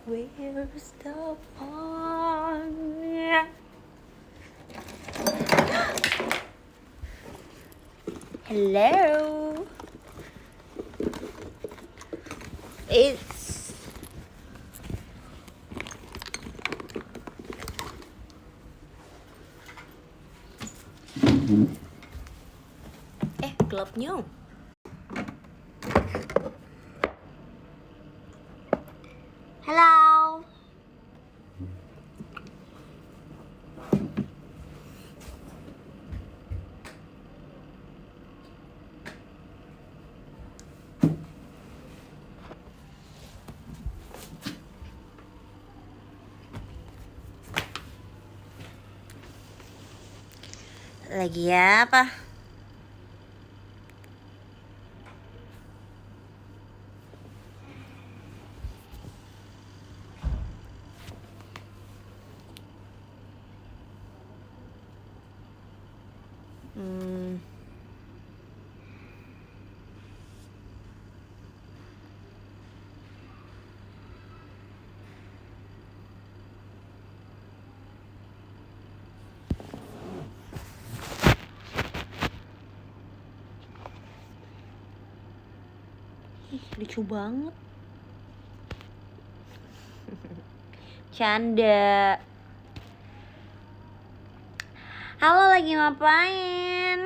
Where's the fun? Hello. It's gelapnya. Hello. Lagi apa? Lucu banget. Canda. Halo, lagi ngapain?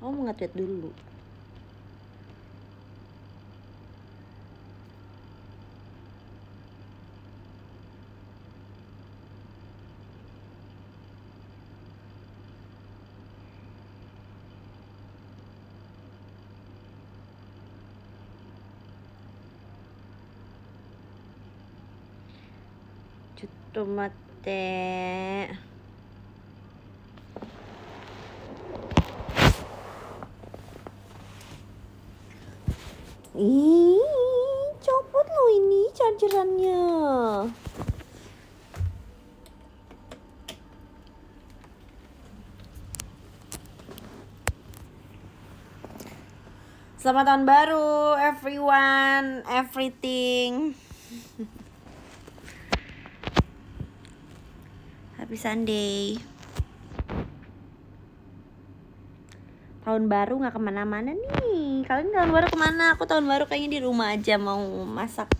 Oh, mau nge-tweet dulu. Tomate. Ih, copot lo ini chargerannya. Selamat tahun baru, everyone, everything. Happy Sunday. Tahun baru nggak kemana-mana nih. Kalian tahun baru kemana? Aku tahun baru kayaknya di rumah aja mau masak.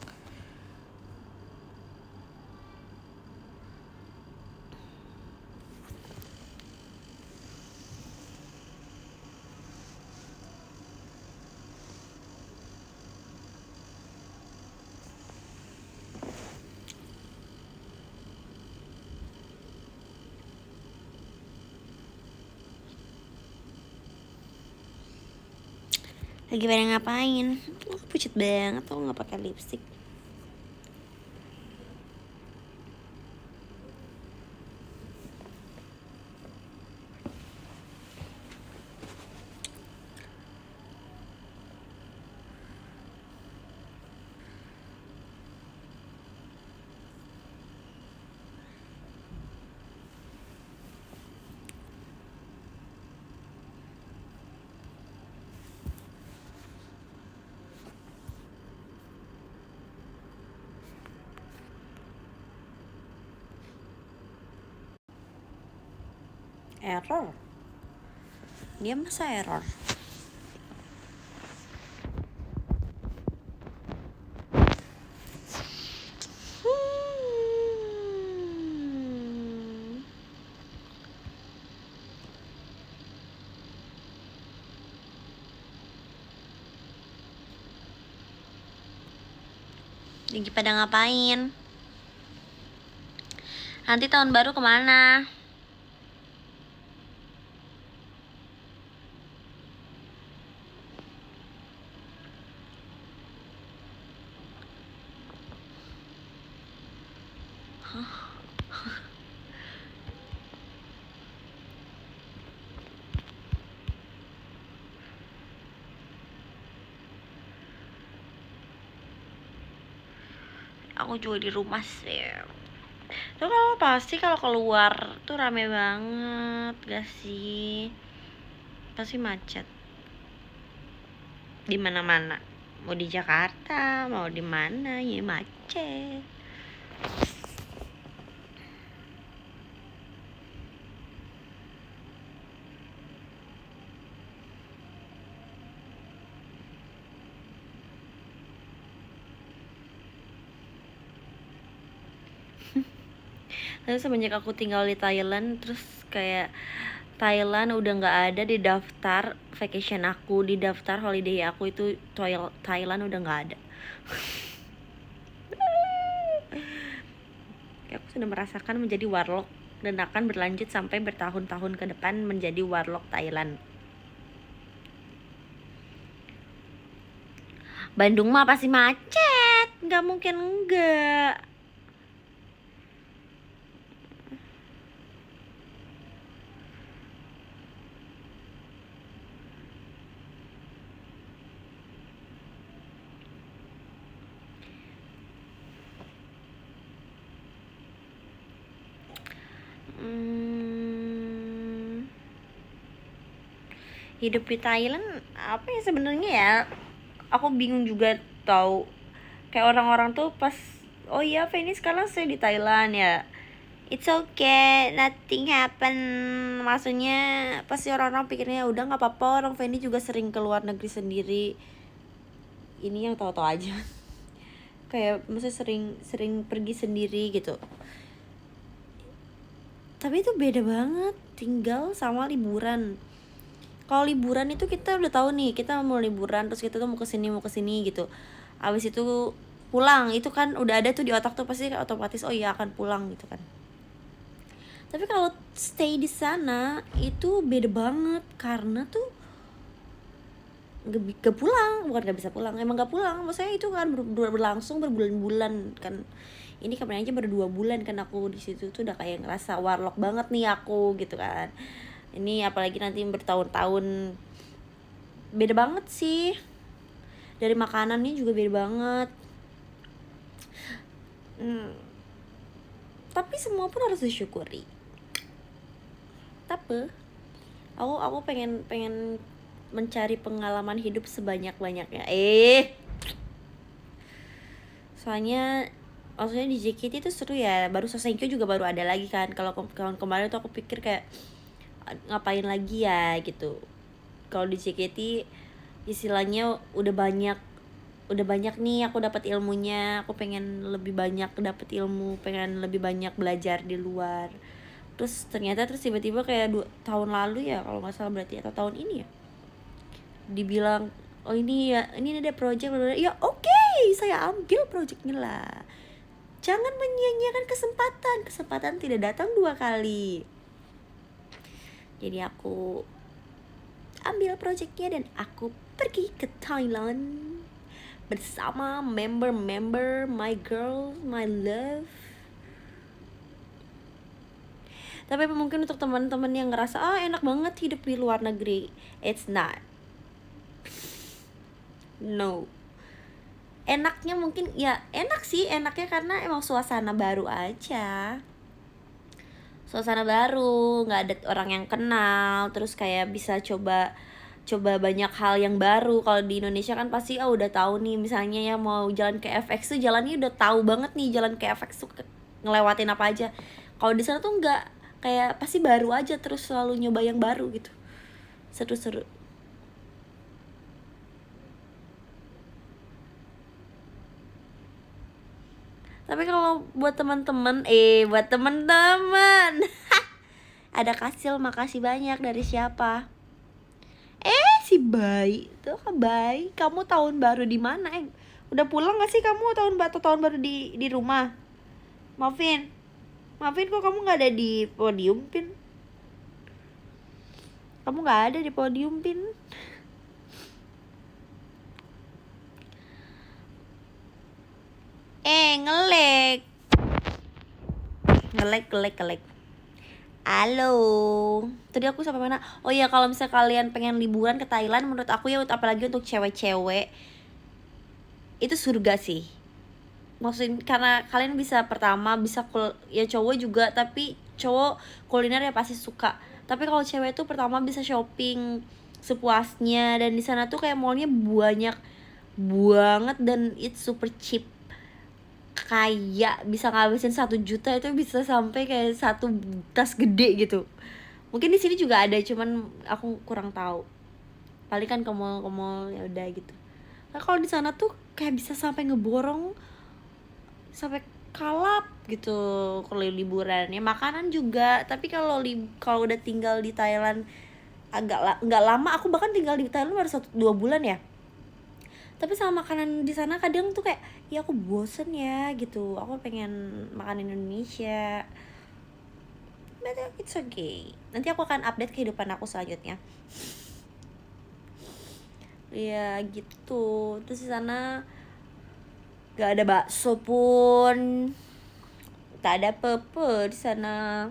Lagi pada ngapain? Aku pucet banget, aku nggak pakai lipstick. Error. Dia masa error? Lagi pada ngapain? Nanti tahun baru kemana? Aku juga di rumah sih. Tuh kalau pasti kalau keluar tuh rame banget, gak sih? Pasti macet. Di mana-mana. Mau di Jakarta, mau di mana, ya macet. Lalu semenjak aku tinggal di Thailand, terus kayak Thailand udah nggak ada di daftar vacation aku, di daftar holiday aku itu Thailand udah nggak ada. Kayak aku sudah merasakan menjadi warlock dan akan berlanjut sampai bertahun-tahun ke depan menjadi warlock Thailand. Bandung mah pasti macet, nggak mungkin enggak. Hidup di Thailand apa ya sebenarnya ya, aku bingung juga tahu. Kayak orang-orang tuh pas, oh iya Feni sekarang saya di Thailand ya, it's okay, nothing happen. Maksudnya pasti orang-orang pikirnya udah nggak apa-apa, orang Feni juga sering ke luar negeri sendiri. Ini yang tahu-tahu aja. Kayak maksudnya sering pergi sendiri gitu. Tapi itu beda banget tinggal sama liburan. Kalau liburan itu kita udah tahu nih, kita mau liburan terus kita tuh mau kesini gitu. Abis itu pulang, itu kan udah ada tuh di otak tuh pasti otomatis, oh iya akan pulang gitu kan. Tapi kalau stay di sana itu beda banget karena tuh gak pulang, bukan gak bisa pulang, emang gak pulang. Maksudnya itu kan berlangsung berbulan-bulan kan. Ini kemarin aja baru 2 bulan kan aku di situ tuh udah kayak ngerasa warlock banget nih aku gitu kan. Ini apalagi nanti bertahun-tahun, beda banget sih. Dari makanannya juga beda banget. Tapi semua pun harus disyukuri. Tapi aku pengen mencari pengalaman hidup sebanyak-banyaknya. Soalnya maksudnya di JKT itu seru ya. Baru Sosenkyo juga baru ada lagi kan. Kalau kemarin tuh aku pikir kayak ngapain lagi ya gitu. Kalau di JKT istilahnya udah banyak nih aku dapat ilmunya, aku pengen lebih banyak dapat ilmu, pengen lebih banyak belajar di luar. Terus ternyata tiba-tiba kayak 2 tahun lalu ya kalau nggak salah berarti, atau tahun ini ya, dibilang oh ini ya, ini ada project, ya oke, saya ambil projectnya lah. Jangan menyia-nyiakan kesempatan tidak datang 2 kali. Jadi aku ambil projectnya dan aku pergi ke Thailand bersama member my girl, my love. Tapi mungkin untuk teman-teman yang ngerasa enak banget hidup di luar negeri, it's not. No. Enaknya mungkin ya enak sih, enaknya karena emang suasana baru aja. Suasana baru, nggak ada orang yang kenal, terus kayak bisa coba banyak hal yang baru. Kalau di Indonesia kan pasti udah tahu nih, misalnya ya mau jalan ke FX tuh jalannya udah tahu banget nih, jalan ke FX tuh ngelewatin apa aja. Kalau di sana tuh nggak, kayak pasti baru aja, terus selalu nyoba yang baru gitu. Seru-seru. Tapi kalau buat teman-teman ada Kasil, makasih banyak. Dari siapa? Si Bayi tuh, Bayi, kamu tahun baru di mana? Udah pulang gak sih kamu tahun baru di rumah? Maafin kok kamu nggak ada di podium, Pin. Kamu nggak ada di podium, Pin. Ngelek. Halo. Tadi aku sampai mana? Oh iya, kalau misalnya kalian pengen liburan ke Thailand, menurut aku ya, apalagi untuk cewek-cewek, itu surga sih. Maksudnya karena kalian bisa, pertama bisa ya cowok juga, tapi cowok kuliner ya pasti suka. Tapi kalau cewek tuh pertama bisa shopping, sepuasnya. Dan di sana tuh kayak mallnya banyak banget dan it's super cheap. Kayak bisa ngabisin 1 juta itu bisa sampai kayak satu tas gede gitu. Mungkin di sini juga ada, cuman aku kurang tahu. Paling kan ke mall ya udah gitu. Nah, kalau di sana tuh kayak bisa sampai ngeborong sampai kalap gitu kalau liburan. Ya makanan juga, tapi kalau udah tinggal di Thailand nggak lama, aku bahkan tinggal di Thailand baru 1-2 bulan ya. Tapi sama makanan di sana kadang tuh kayak ya aku bosen ya gitu, aku pengen makan Indonesia. But it's okay, nanti aku akan update kehidupan aku selanjutnya. Ya gitu. Terus di sana gak ada bakso pun, tak ada pepe di sana.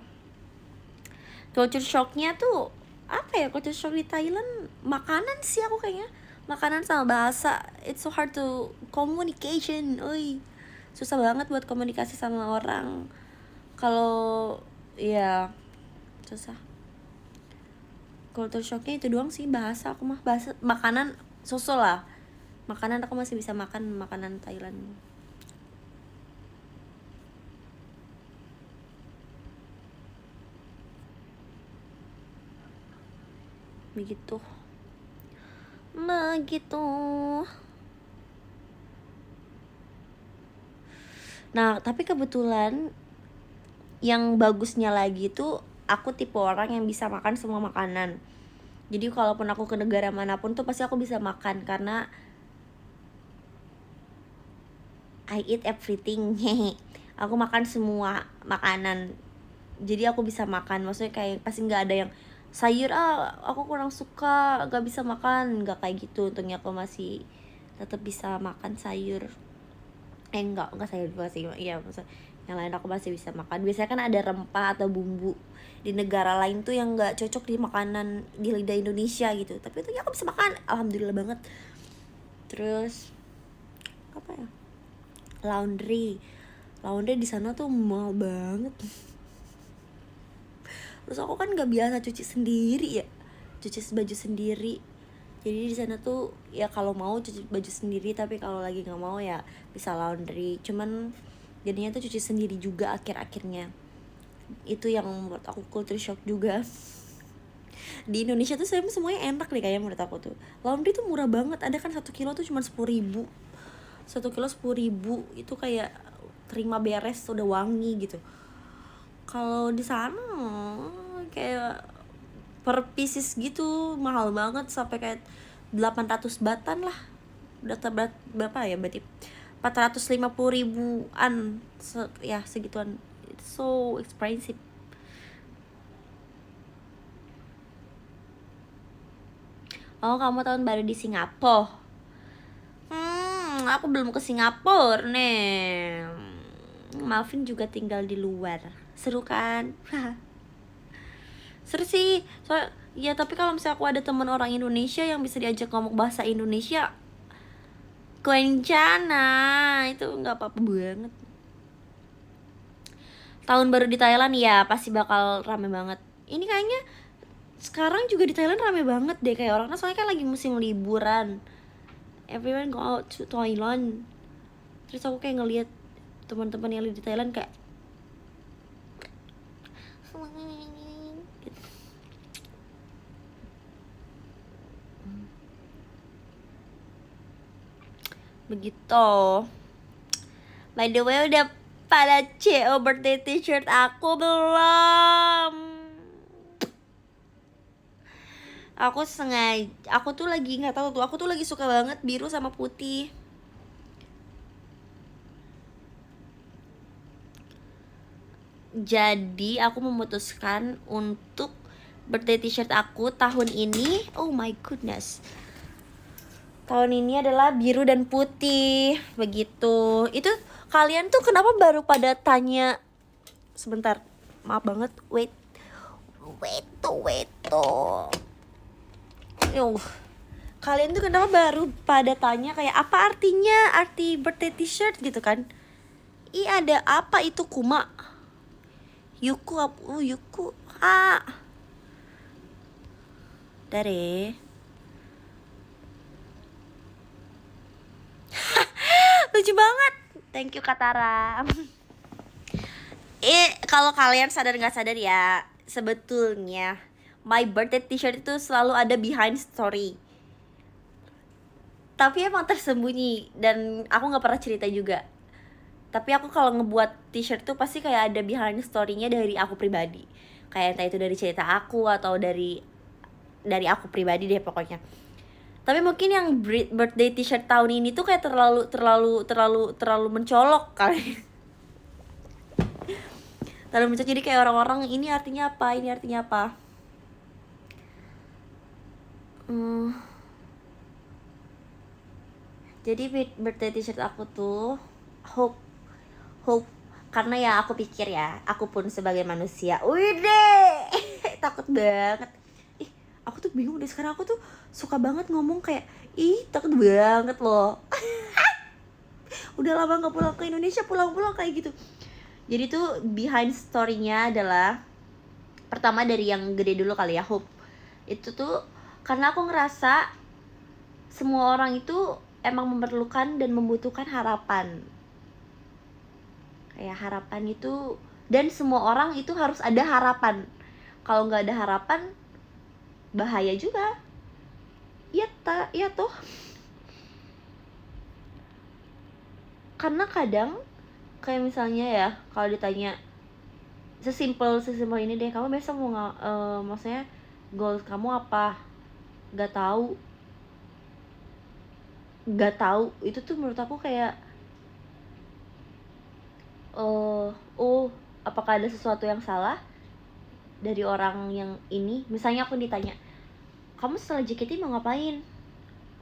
Culture shocknya tuh apa ya? Culture shock di Thailand makanan sih, aku kayaknya makanan sama bahasa. It's so hard to communication. Susah banget buat komunikasi sama orang. Kalau ya susah. Culture shocknya itu doang sih, bahasa. Aku mah bahasa, makanan sosok lah. Makanan aku masih bisa makan makanan Thailand. Begitu. Nah, tapi kebetulan yang bagusnya lagi tuh aku tipe orang yang bisa makan semua makanan. Jadi kalaupun aku ke negara manapun tuh pasti aku bisa makan karena I eat everything. Aku makan semua makanan. Jadi aku bisa makan. Maksudnya kayak pasti nggak ada yang sayur aku kurang suka, nggak bisa makan, nggak kayak gitu. Untungnya aku masih tetap bisa makan sayur. Enggak sayur juga sih. Iya, maksudnya yang lain aku masih bisa makan. Biasanya kan ada rempah atau bumbu di negara lain tuh yang nggak cocok di makanan di lidah Indonesia gitu. Tapi itu ya aku bisa makan, alhamdulillah banget. Terus apa ya? Laundry di sana tuh mahal banget. Terus aku kan nggak biasa cuci sendiri ya, cuci baju sendiri. Jadi di sana tuh ya kalau mau cuci baju sendiri, tapi kalau lagi nggak mau ya bisa laundry. Cuman jadinya tuh cuci sendiri juga akhir-akhirnya. Itu yang membuat aku culture shock juga. Di Indonesia tuh semuanya enak deh kayaknya menurut aku tuh. Laundry tuh murah banget, ada kan 1 kilo tuh cuma 10.000. 1 kilo 10.000 itu kayak terima beres udah wangi gitu. Kalau di sana kayak per pieces gitu mahal banget, sampai kayak 800 bahtan lah. Udah berapa ya berarti 450 ribuan ya segituan. It's so expensive. Oh, kamu tahun baru di Singapura? Aku belum ke Singapura nih. Malvin juga tinggal di luar. Seru kan? Seru sih. Ya tapi kalau misalnya aku ada teman orang Indonesia yang bisa diajak ngomong bahasa Indonesia, kencana itu nggak apa-apa banget. Tahun baru di Thailand ya pasti bakal rame banget. Ini kayaknya sekarang juga di Thailand rame banget deh, kayak orang soalnya kan lagi musim liburan. Everyone go out to Thailand. Terus aku kayak ngeliat teman-teman yang di Thailand kayak begitu. By the way, udah pada CO birthday t-shirt aku belum? Aku tuh lagi nggak tahu tuh, aku tuh lagi suka banget biru sama putih. Jadi aku memutuskan untuk birthday t-shirt aku tahun ini, oh my goodness, tahun ini adalah biru dan putih. Begitu. Itu kalian tuh kenapa baru pada tanya? Sebentar, maaf banget. Wait tuh. Kalian tuh kenapa baru pada tanya kayak apa arti birthday t-shirt gitu kan? Ada apa itu kuma? Yuku. Dare. Lucu banget. Thank you Katara. Kalau kalian sadar nggak sadar ya, sebetulnya my birthday t-shirt itu selalu ada behind story. Tapi emang tersembunyi dan aku nggak pernah cerita juga. Tapi aku kalau ngebuat t-shirt tuh pasti kayak ada behind story-nya dari aku pribadi. Kayak entah itu dari cerita aku atau dari aku pribadi deh pokoknya. Tapi mungkin yang birthday t-shirt tahun ini tuh kayak terlalu mencolok kali. Terlalu mencolok, jadi kayak orang-orang ini artinya apa, ini artinya apa. Jadi birthday t-shirt aku tuh hope karena ya aku pikir ya, aku pun sebagai manusia, deh takut banget. Aku tuh bingung deh sekarang, aku tuh suka banget ngomong kayak takut banget loh. Udah lama gak pulang ke Indonesia, pulang-pulang kayak gitu. Jadi tuh behind story-nya adalah, pertama dari yang gede dulu kali ya, hope. Itu tuh karena aku ngerasa semua orang itu emang memerlukan dan membutuhkan harapan. Kayak harapan itu, dan semua orang itu harus ada harapan. Kalau nggak ada harapan, bahaya juga. Iya toh. Karena kadang kayak misalnya ya, kalau ditanya sesimpel ini deh, kamu besok mau maksudnya goal kamu apa? Gak tahu. Itu tuh menurut aku kayak apakah ada sesuatu yang salah dari orang yang ini? Misalnya aku ditanya, kamu setelah JKT mau ngapain?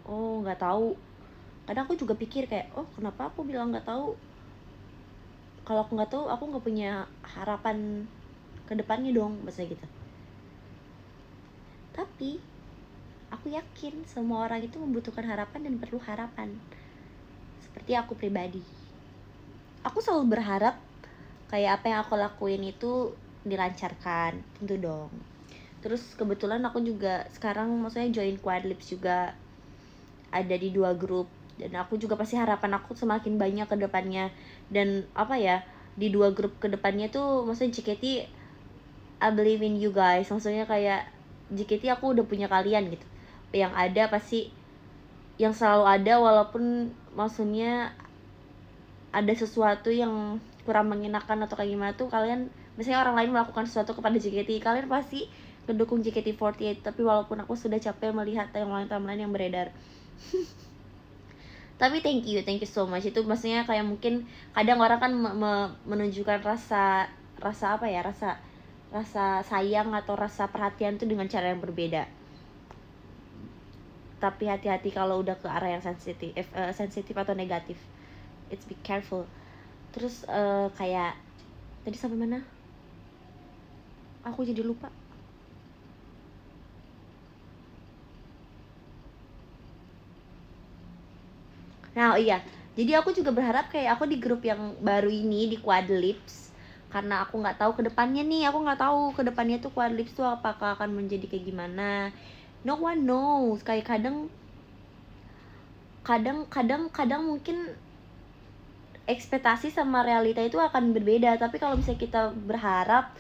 Nggak tahu. Kadang aku juga pikir kayak, kenapa aku bilang nggak tahu? Kalau aku nggak tahu, aku nggak punya harapan ke depannya dong, maksudnya gitu. Tapi aku yakin semua orang itu membutuhkan harapan dan perlu harapan. Seperti aku pribadi, aku selalu berharap kayak apa yang aku lakuin itu dilancarkan, tentu dong. Terus kebetulan aku juga sekarang maksudnya join Quadlips juga, ada di 2 grup, dan aku juga pasti harapan aku semakin banyak ke depannya. Dan apa ya, di 2 grup ke depannya tuh maksudnya JKT, I believe in you guys. Maksudnya kayak JKT aku udah punya kalian gitu. Yang ada pasti, yang selalu ada, walaupun maksudnya ada sesuatu yang kurang mengenakan atau kayak gimana tuh, kalian misalnya orang lain melakukan sesuatu kepada JKT, kalian pasti mendukung JKT48. Tapi walaupun aku sudah capek melihat timeline yang beredar. Tapi thank you so much. Itu maksudnya kayak mungkin kadang orang kan menunjukkan rasa apa ya, rasa sayang atau rasa perhatian tuh dengan cara yang berbeda. Tapi hati-hati kalau udah ke arah yang sensitif atau negatif. It's be careful. Terus kayak tadi sampai mana? Aku jadi lupa. Nah iya, jadi aku juga berharap kayak aku di grup yang baru ini, di Quadlips, karena aku nggak tahu kedepannya nih, aku nggak tahu kedepannya tuh Quadlips tuh apakah akan menjadi kayak gimana. No one knows. Kayak kadang mungkin ekspektasi sama realita itu akan berbeda. Tapi kalau misalnya kita berharap,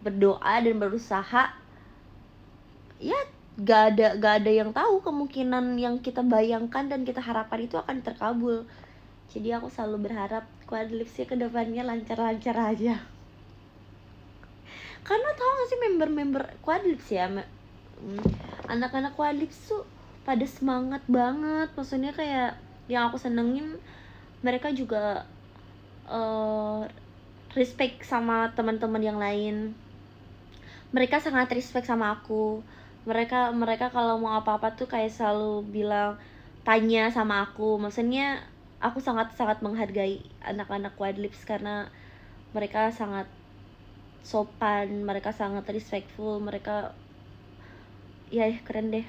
berdoa dan berusaha, ya gak ada yang tahu kemungkinan yang kita bayangkan dan kita harapkan itu akan terkabul. Jadi aku selalu berharap Quadlipsnya ke depannya lancar-lancar aja. Karena tau gak sih member Quadlips ya, anak-anak Quadlips tuh pada semangat banget. Maksudnya kayak yang aku senengin, mereka juga respect sama teman-teman yang lain. Mereka sangat respect sama aku. Mereka kalau mau apa-apa tuh kayak selalu bilang, tanya sama aku. Maksudnya aku sangat menghargai anak-anak Quadlips karena mereka sangat sopan, mereka sangat respectful, mereka ya keren deh.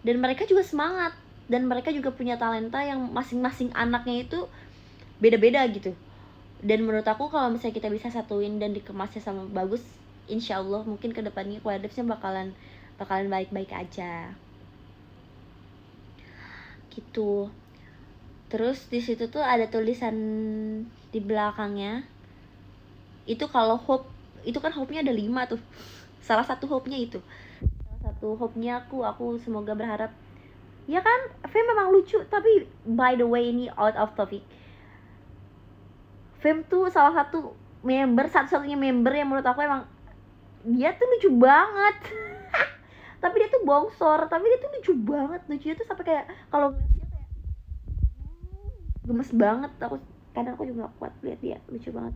Dan mereka juga semangat, dan mereka juga punya talenta yang masing-masing anaknya itu beda-beda gitu. Dan menurut aku kalau misalnya kita bisa satuin dan dikemasnya sama bagus, insya Allah mungkin kedepannya Quadlipsnya bakalan baik-baik aja gitu. Terus di situ tuh ada tulisan di belakangnya. Itu kalau hope, itu kan hope-nya ada 5 tuh. Salah satu hope-nya itu. Salah satu hope-nya aku semoga berharap. Ya kan, Fame memang lucu, tapi by the way ini out of topic. Fame tuh salah satu member, satu-satunya member yang menurut aku emang dia tuh lucu banget. Tapi dia tuh bongsor, tapi dia tuh lucu banget. Lucunya tuh sampai kayak kalau ngeliat dia kayak gemes banget. Kadang aku juga gak kuat lihat dia, lucu banget.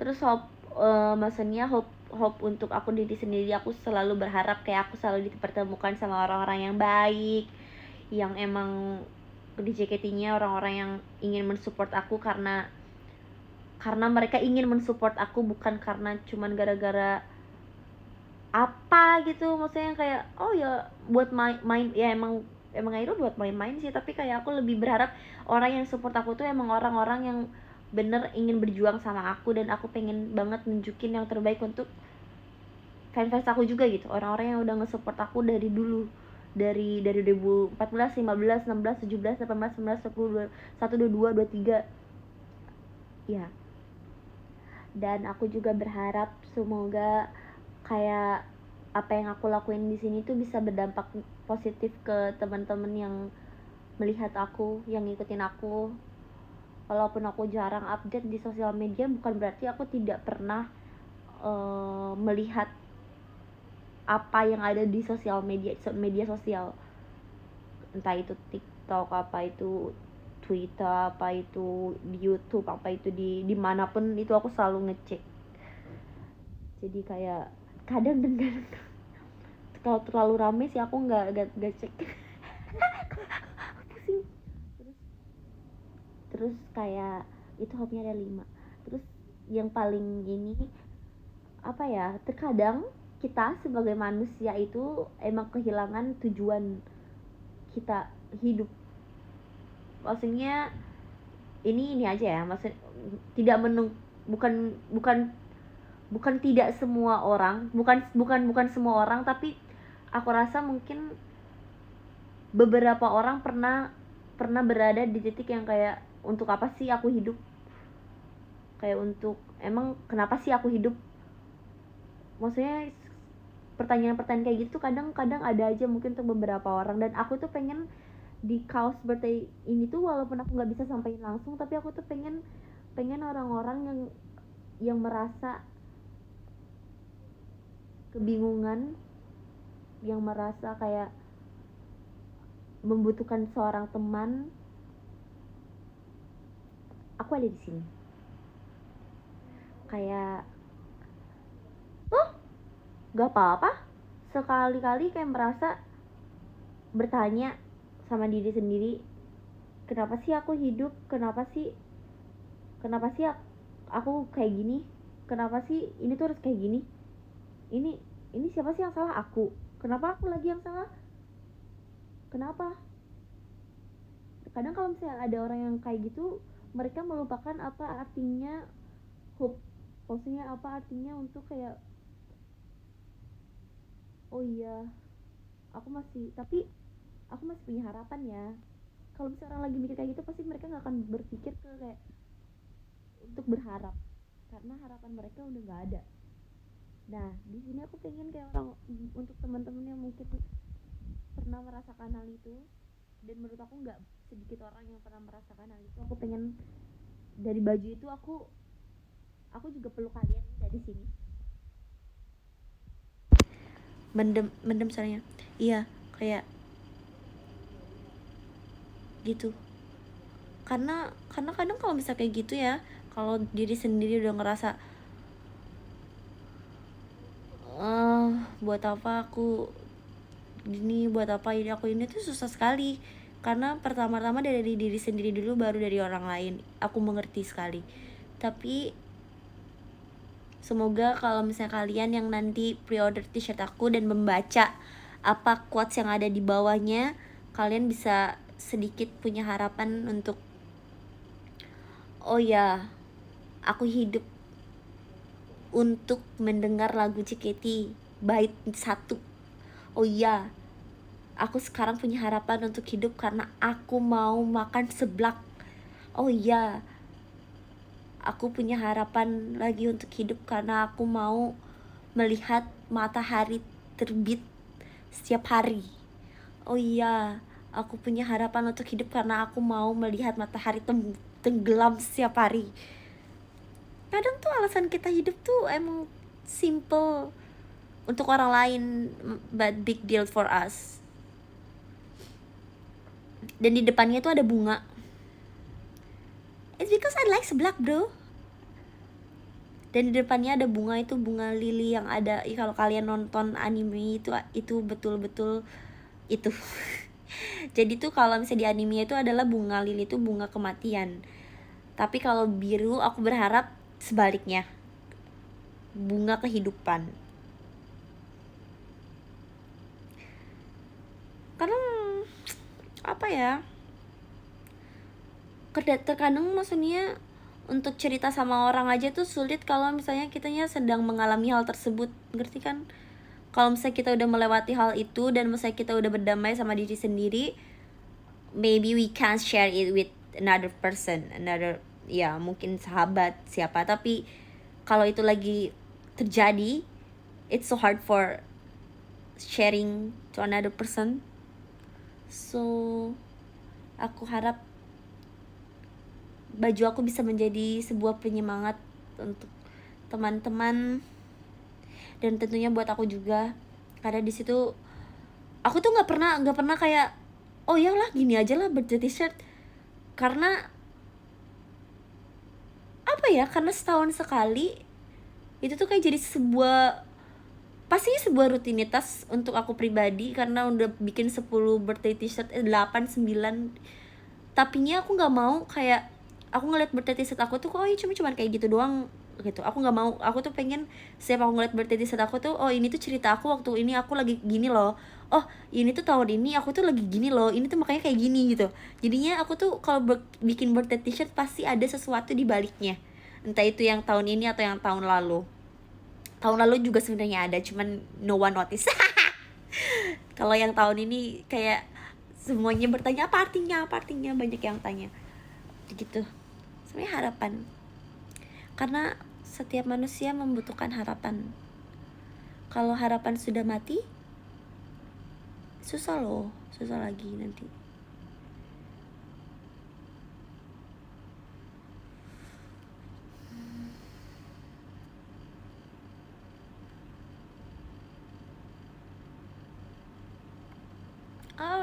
Terus hope, maksudnya hope untuk aku diri sendiri. Aku selalu berharap kayak aku selalu dipertemukan sama orang-orang yang baik, yang emang di JKT-nya orang-orang yang ingin mensupport aku karena mereka ingin mensupport aku, bukan karena cuman gara-gara apa gitu. Maksudnya kayak oh ya buat main ya, emang idol buat main-main sih, tapi kayak aku lebih berharap orang yang support aku tuh emang orang-orang yang bener ingin berjuang sama aku, dan aku pengen banget nunjukin yang terbaik untuk fans aku juga gitu, orang-orang yang udah nge-support aku dari dulu, dari 2014, 15, 16, 17, 18, 19, 20, 1, 22, 23 ya. Dan aku juga berharap semoga kayak apa yang aku lakuin di sini tuh bisa berdampak positif ke teman-teman yang melihat aku, yang ngikutin aku. Walaupun aku jarang update di sosial media, bukan berarti aku tidak pernah melihat apa yang ada di sosial media sosial, entah itu TikTok, apa itu Twitter, apa itu di YouTube, apa itu di dimanapun itu aku selalu ngecek. Jadi kayak kadang dengar kalau terlalu rame sih aku nggak cek. Pusing. Terus kayak itu hobinya ada 5. Terus yang paling ini apa ya, terkadang kita sebagai manusia itu emang kehilangan tujuan kita hidup. Maksudnya ini aja ya, maksud tidak bukan bukan tidak semua orang, bukan semua orang, tapi aku rasa mungkin beberapa orang pernah berada di titik yang kayak untuk apa sih aku hidup, kayak untuk emang kenapa sih aku hidup. Maksudnya pertanyaan-pertanyaan kayak gitu kadang-kadang ada aja mungkin untuk beberapa orang, dan aku tuh pengen di kaos birthday ini tuh, walaupun aku nggak bisa sampaikan langsung, tapi aku tuh pengen orang-orang yang merasa kebingungan, yang merasa kayak membutuhkan seorang teman, aku ada di sini. Kayak gak apa-apa sekali-kali kayak merasa bertanya sama diri sendiri, kenapa sih aku hidup, kenapa sih aku kayak gini, kenapa sih ini tuh harus kayak gini, ini siapa sih yang salah, aku kenapa aku lagi yang salah, kenapa. Kadang kalau misalnya ada orang yang kayak gitu, mereka melupakan apa artinya hope. Maksudnya apa artinya untuk kayak oh iya aku masih punya harapan ya. Kalau misalnya orang lagi mikir kayak gitu, pasti mereka nggak akan berpikir ke kayak untuk berharap, karena harapan mereka udah nggak ada. Nah di sini aku pengen kayak orang, untuk teman-teman yang mungkin pernah merasakan hal itu, dan menurut aku nggak sedikit orang yang pernah merasakan hal itu, aku pengen dari baju itu aku juga peluk kalian dari sini. Mendem suaranya. Iya, kayak gitu. Karena kadang kalau bisa kayak gitu ya, kalau diri sendiri udah ngerasa buat apa aku gini, buat apa ini aku ini, tuh susah sekali. Karena pertama-tama dari diri sendiri dulu, baru dari orang lain. Aku mengerti sekali. Tapi semoga kalau misalnya kalian yang nanti pre-order t-shirt aku dan membaca apa quotes yang ada di bawahnya, kalian bisa sedikit punya harapan untuk oh ya, aku hidup untuk mendengar lagu JKT bait 1. Oh iya, Aku sekarang punya harapan untuk hidup karena aku mau makan seblak. Oh iya, aku punya harapan lagi untuk hidup karena aku mau melihat matahari terbit setiap hari. Oh iya, aku punya harapan untuk hidup karena aku mau melihat matahari tenggelam setiap hari. Kadang tuh alasan kita hidup tuh emang simple untuk orang lain, but big deal for us. Dan di depannya tuh ada bunga. It's because I like seblak, bro. Dan di depannya ada bunga, itu bunga lili yang ada. Kalau kalian nonton anime itu betul-betul itu. Jadi tuh kalau misalnya di anime itu adalah bunga lili itu bunga kematian. Tapi kalau biru aku berharap sebaliknya, bunga kehidupan. Karena apa ya, terkadang maksudnya untuk cerita sama orang aja tuh sulit kalau misalnya kitanya sedang mengalami hal tersebut, ngerti kan? Kalau misalnya kita udah melewati hal itu dan misalnya kita udah berdamai sama diri sendiri, maybe we can share it with another person, ya mungkin sahabat siapa. Tapi kalau itu lagi terjadi, it's so hard for sharing to another person. So aku harap baju aku bisa menjadi sebuah penyemangat untuk teman-teman dan tentunya buat aku juga, karena di situ aku tuh nggak pernah kayak oh ya lah gini aja lah birthday t-shirt, karena apa ya, karena setahun sekali itu tuh kayak jadi pastinya sebuah rutinitas untuk aku pribadi, karena udah bikin 10 birthday t-shirt, 8, 9. Tapinya aku nggak mau kayak aku ngeliat birthday t-shirt aku tuh oh iya cuman kayak gitu doang gitu. Aku nggak mau, aku tuh pengen setiap aku ngeliat birthday t-shirt aku tuh oh ini tuh cerita aku waktu ini aku lagi gini loh, oh ini tuh tahun ini aku tuh lagi gini loh, ini tuh makanya kayak gini gitu. Jadinya aku tuh kalau bikin birthday t-shirt pasti ada sesuatu di baliknya, entah itu yang tahun ini atau yang tahun lalu. Tahun lalu juga sebenarnya ada, cuman no one notice. Kalau yang tahun ini kayak semuanya bertanya apa artinya, banyak yang tanya gitu. Sebenarnya harapan, karena setiap manusia membutuhkan harapan. Kalau harapan sudah mati, susah lagi nanti.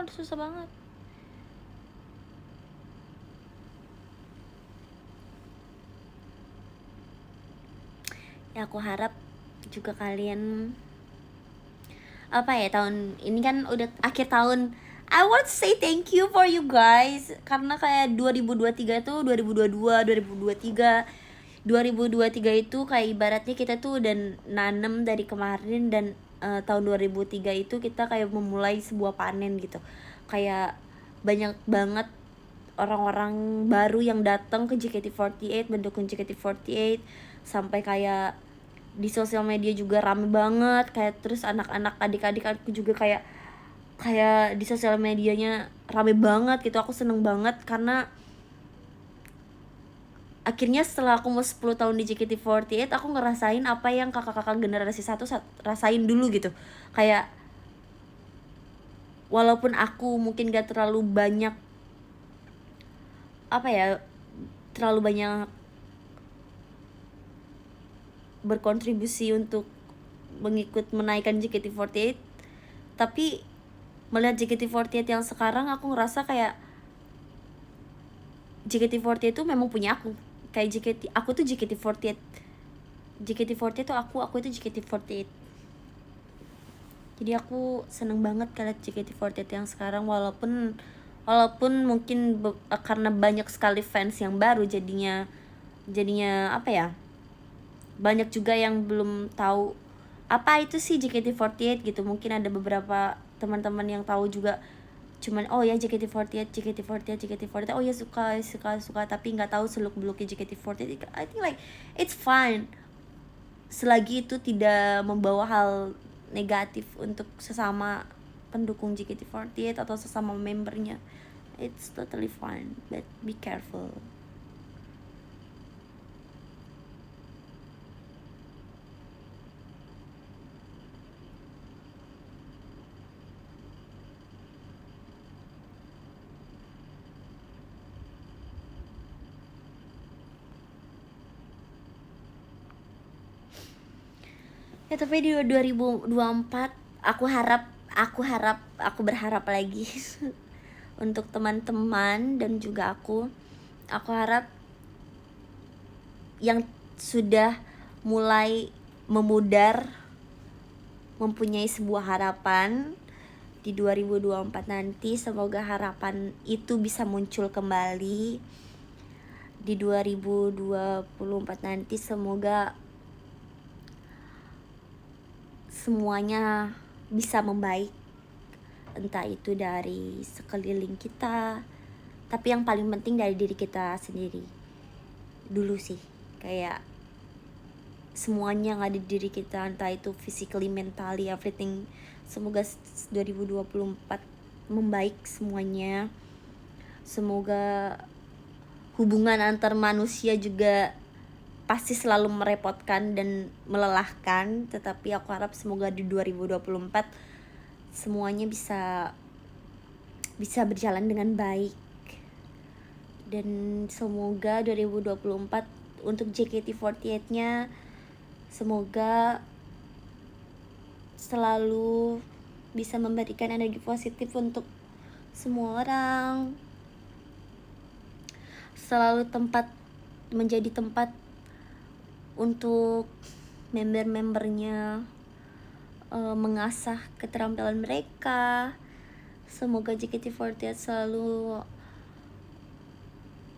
Susah banget. Ya aku harap juga kalian apa ya, tahun ini kan udah akhir tahun. I want to say thank you for you guys, karena kayak 2023 tuh 2022, 2023 2023 itu kayak ibaratnya kita tuh udah nanem dari kemarin, dan tahun 2003 itu kita kayak memulai sebuah panen gitu. Kayak banyak banget orang-orang baru yang datang ke JKT48, mendukung JKT48, sampai kayak di sosial media juga rame banget, kayak terus anak-anak adik-adik aku juga kayak di sosial medianya rame banget gitu. Aku seneng banget karena akhirnya setelah aku mau 10 tahun di JKT48 aku ngerasain apa yang kakak-kakak generasi 1 rasain dulu gitu. Kayak walaupun aku mungkin gak terlalu banyak berkontribusi untuk menaikkan JKT48, tapi melihat JKT48 yang sekarang aku ngerasa kayak JKT48 itu memang punya aku. Kayak aku tuh JKT48 tuh aku itu JKT48. Jadi aku seneng banget kalau JKT48 yang sekarang, walaupun mungkin karena banyak sekali fans yang baru, jadinya apa ya, banyak juga yang belum tahu apa itu sih JKT48 gitu. Mungkin ada beberapa teman-teman yang tahu juga, cuman oh ya JKT48 oh ya suka, tapi nggak tahu seluk beluknya JKT48. I think like it's fine selagi itu tidak membawa hal negatif untuk sesama pendukung JKT48 atau sesama membernya, it's totally fine, but be careful. Ya tapi di 2024 aku berharap lagi untuk teman-teman dan juga aku harap yang sudah mulai memudar mempunyai sebuah harapan di 2024 nanti, semoga harapan itu bisa muncul kembali di 2024 nanti. Semoga semuanya bisa membaik, entah itu dari sekeliling kita, tapi yang paling penting dari diri kita sendiri dulu sih. Kayak semuanya yang ada di diri kita, entah itu physically, mentally, everything. Semoga 2024 membaik semuanya. Semoga hubungan antar manusia juga pasti selalu merepotkan dan melelahkan, tetapi aku harap semoga di 2024 semuanya bisa berjalan dengan baik. Dan semoga 2024 untuk JKT48-nya semoga selalu bisa memberikan energi positif untuk semua orang, selalu menjadi tempat untuk member-membernya mengasah keterampilan mereka. Semoga JKT48 selalu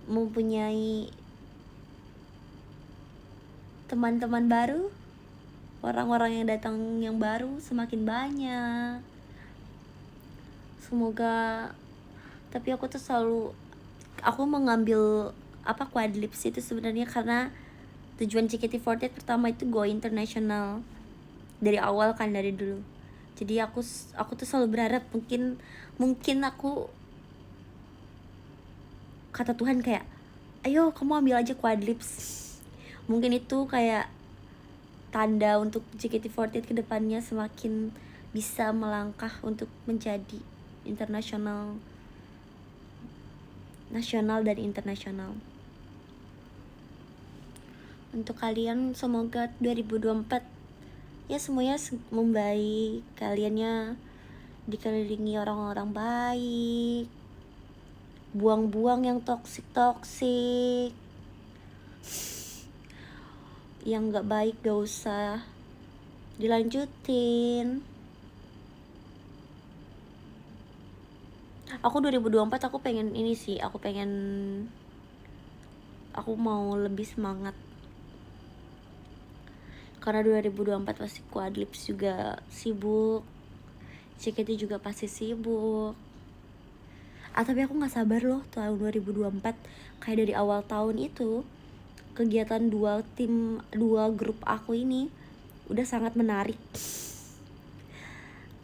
mempunyai teman-teman baru, orang-orang yang datang yang baru semakin banyak. Semoga, tapi aku mengambil quadlips itu sebenarnya karena tujuan JKT48 pertama itu go international dari awal kan, dari dulu. Jadi aku tuh selalu berharap mungkin aku, kata Tuhan kayak, ayo kamu ambil aja quadlips. Mungkin itu kayak tanda untuk JKT48 kedepannya semakin bisa melangkah untuk menjadi internasional, nasional dan internasional. Untuk kalian semoga 2024 ya semuanya membaik, kaliannya dikelilingi orang-orang baik, buang-buang yang toksik yang gak baik, gak usah dilanjutin. Aku 2024 aku pengen ini sih, aku mau lebih semangat karena 2024 pasti quadlips juga sibuk, JKT juga pasti sibuk. Tapi aku gak sabar loh tahun 2024. Kayak dari awal tahun itu kegiatan dua grup aku ini udah sangat menarik.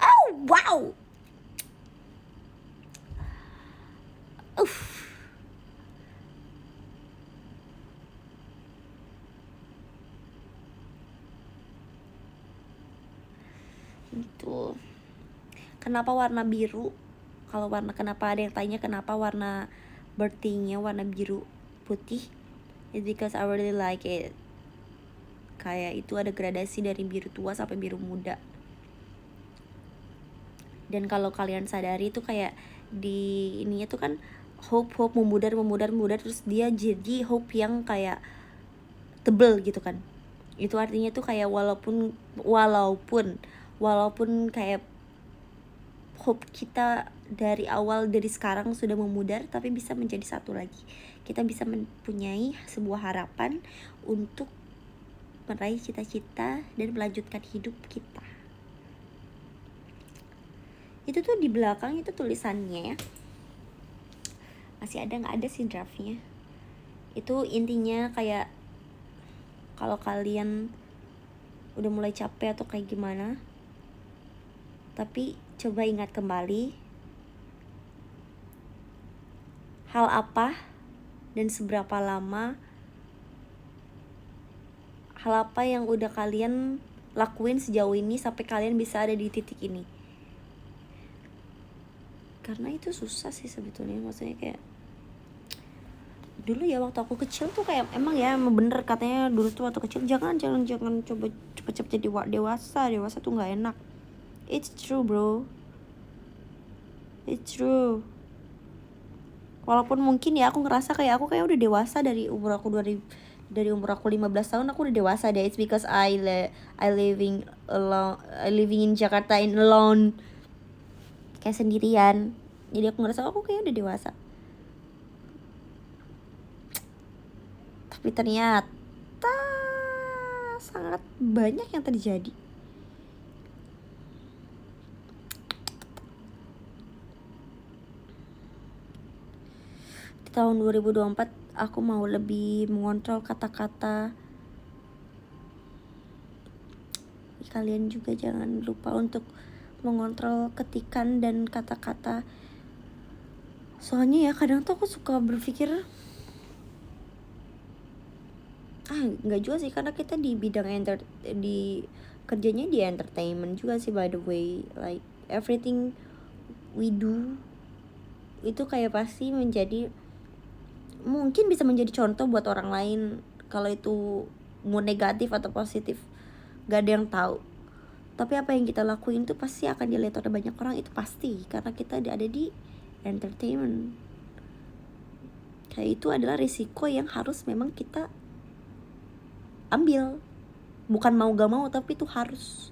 Oh wow, itu kenapa warna biru? Kenapa ada yang tanya kenapa warna birthday-nya warna biru putih? It's because I really like it. Kayak itu ada gradasi dari biru tua sampai biru muda. Dan kalau kalian sadari itu kayak di ininya tuh kan hope memudar terus dia jadi hope yang kayak tebel gitu kan. Itu artinya tuh kayak walaupun kayak hope kita dari awal, dari sekarang sudah memudar, tapi bisa menjadi satu lagi. Kita bisa mempunyai sebuah harapan untuk meraih cita-cita dan melanjutkan hidup kita. Itu tuh di belakang itu tulisannya ya. Masih ada nggak? Ada sih draftnya. Itu intinya kayak kalau kalian udah mulai capek atau kayak gimana, tapi coba ingat kembali hal apa dan seberapa lama, hal apa yang udah kalian lakuin sejauh ini sampai kalian bisa ada di titik ini. Karena itu susah sih sebetulnya, maksudnya kayak dulu ya waktu aku kecil tuh kayak emang bener katanya dulu tuh waktu kecil jangan coba cepet-cepet jadi dewasa tuh nggak enak. It's true bro, it's true. Walaupun mungkin ya aku ngerasa kayak aku kayak udah dewasa dari umur aku 15 tahun aku udah dewasa deh. It's because I living in Jakarta alone, kayak sendirian. Jadi aku ngerasa aku kayak udah dewasa. Tapi ternyata sangat banyak yang terjadi. Di tahun 2024 aku mau lebih mengontrol kata-kata. Kalian juga jangan lupa untuk mengontrol ketikan dan kata-kata. Soalnya ya kadang tuh aku suka berpikir nggak juga sih, karena kita di bidang kerjanya di entertainment juga sih, by the way. Like everything we do itu kayak pasti mungkin bisa menjadi contoh buat orang lain. Kalau itu mau negatif atau positif gak ada yang tahu, tapi apa yang kita lakuin tuh pasti akan dilihat oleh banyak orang, itu pasti, karena kita ada di entertainment. Kayak itu adalah risiko yang harus memang kita ambil, bukan mau gak mau, tapi itu harus.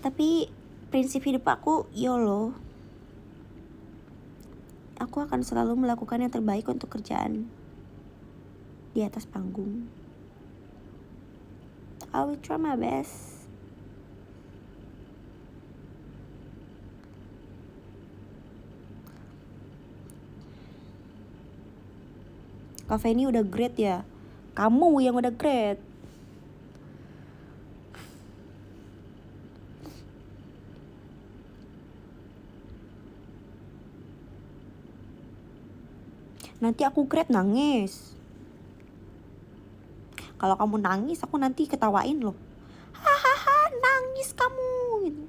Tapi prinsip hidup aku YOLO. Aku akan selalu melakukan yang terbaik untuk kerjaan di atas panggung. I will try my best. Kak Feni udah great ya? Kamu yang udah great. Nanti aku great nangis. Kalau kamu nangis aku nanti ketawain loh. Hahaha, nangis kamu gitu.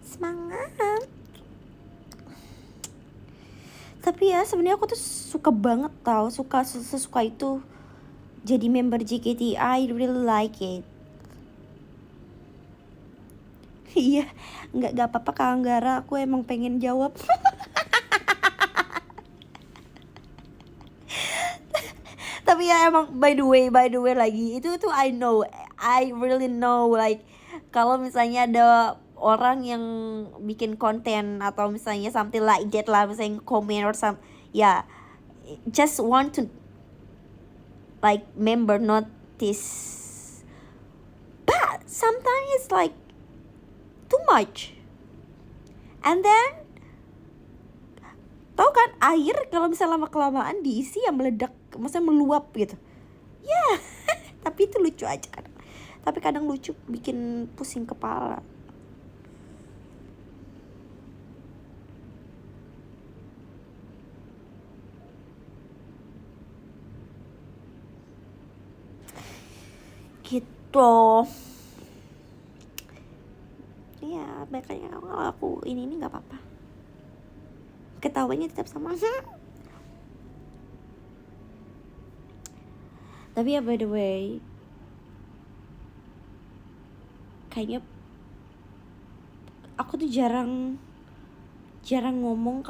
Semangat. Tapi ya sebenarnya aku tuh suka banget tau, sesuka itu jadi member JKT. I really like it. Iya, nggak apa-apa Kak Anggara, aku emang pengen jawab. Tapi ya emang by the way lagi itu tuh I really know like kalau misalnya ada orang yang bikin konten atau misalnya something like that lah, misalnya comment or ya just want to like member notice, but sometimes it's like too much. And then tau kan air kalau misalnya lama kelamaan diisi yang meledak, maksudnya meluap gitu ya. Tapi itu lucu aja kan, tapi kadang lucu bikin pusing kepala. Gitu ya, makanya kalau aku ini nggak apa-apa, ketawanya tetap sama. Tapi ya by the way, kayaknya aku tuh jarang ngomong.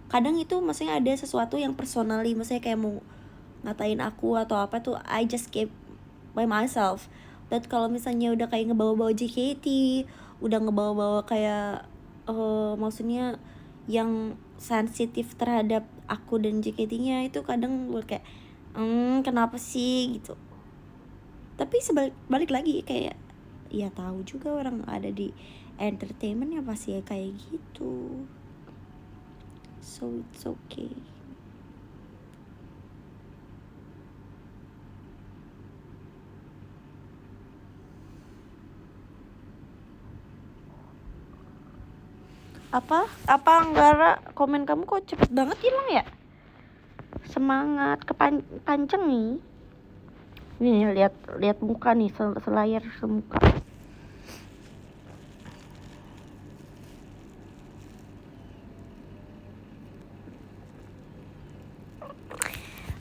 Kadang itu maksudnya ada sesuatu yang personally, maksudnya kayak mau ngatain aku atau apa tuh I just keep by myself. But kalau misalnya udah kayak ngebawa-bawa JKT, udah ngebawa-bawa kayak maksudnya yang sensitif terhadap aku dan JKT-nya, itu kadang gue kayak kenapa sih gitu. Tapi balik lagi kayak ya tahu juga orang ada di entertainment ya pasti ya kayak gitu. so it's okay. Apa Anggara, komen kamu kok cepet banget hilang ya? Semangat kepanceng nih. Nih lihat muka nih, selayar semuka.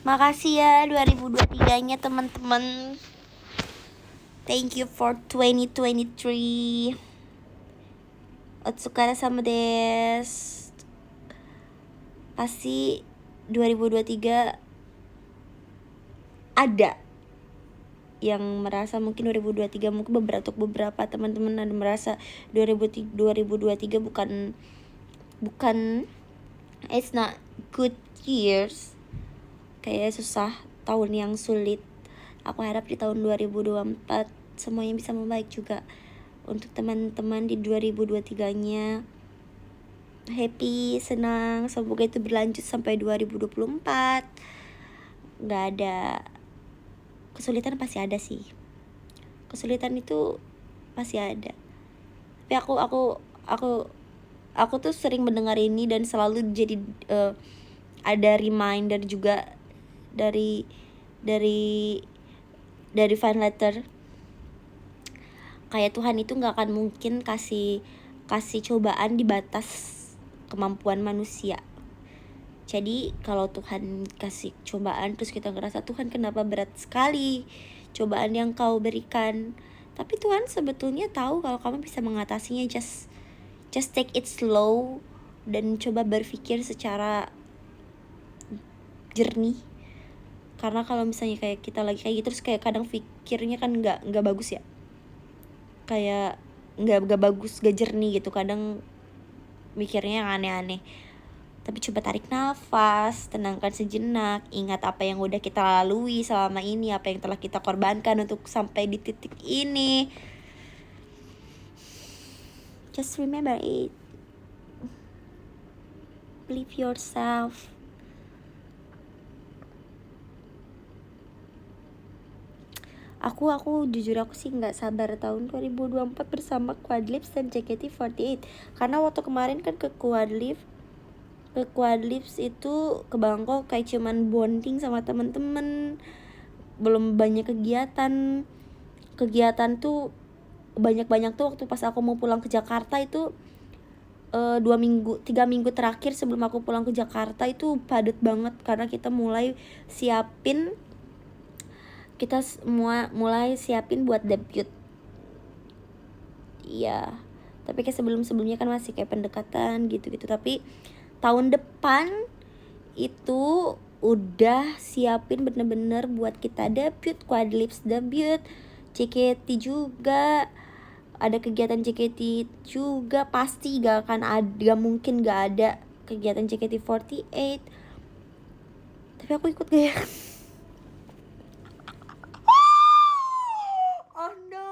Makasih ya 2023-nya teman-teman. Thank you for 2023. Otsukara sama des. Pasti 2023 ada yang merasa mungkin 2023 mungkin beberapa teman-teman ada merasa 2023 bukan it's not good years, kayak susah, tahun yang sulit. Aku harap di tahun 2024 semuanya bisa membaik juga untuk teman-teman di 2023-nya. Happy, senang, semoga itu berlanjut sampai 2024. Gak ada kesulitan, pasti ada sih. Kesulitan itu pasti ada. Tapi aku tuh sering mendengar ini dan selalu jadi ada reminder juga dari fan letter. Kayak Tuhan itu nggak akan mungkin kasih cobaan di batas kemampuan manusia. Jadi kalau Tuhan kasih cobaan terus kita ngerasa Tuhan kenapa berat sekali cobaan yang kau berikan, tapi Tuhan sebetulnya tahu kalau kamu bisa mengatasinya. Just take it slow dan coba berpikir secara jernih. Karena kalau misalnya kayak kita lagi kayak gitu terus kayak kadang pikirnya kan nggak bagus ya, kayak nggak bagus, gak jernih gitu, kadang mikirnya yang aneh-aneh. Tapi coba tarik nafas, tenangkan sejenak, ingat apa yang udah kita lalui selama ini, apa yang telah kita korbankan untuk sampai di titik ini. Just remember it. Believe yourself. Aku jujur aku sih nggak sabar tahun 2024 bersama Quadlips dan JKT48. Karena waktu kemarin kan ke Quadlips itu ke Bangkok kayak cuman bonding sama temen-temen, belum banyak kegiatan tuh banyak tuh waktu pas aku mau pulang ke Jakarta itu 3 minggu terakhir sebelum aku pulang ke Jakarta itu padat banget karena kita mulai siapin buat debut. Iya, tapi kayak sebelumnya kan masih kayak pendekatan gitu-gitu. Tapi tahun depan itu udah siapin bener-bener buat kita debut, Quadlips debut, JKT juga ada kegiatan, JKT juga pasti gak mungkin gak ada kegiatan JKT48. Tapi aku ikut gak ya? Oh no.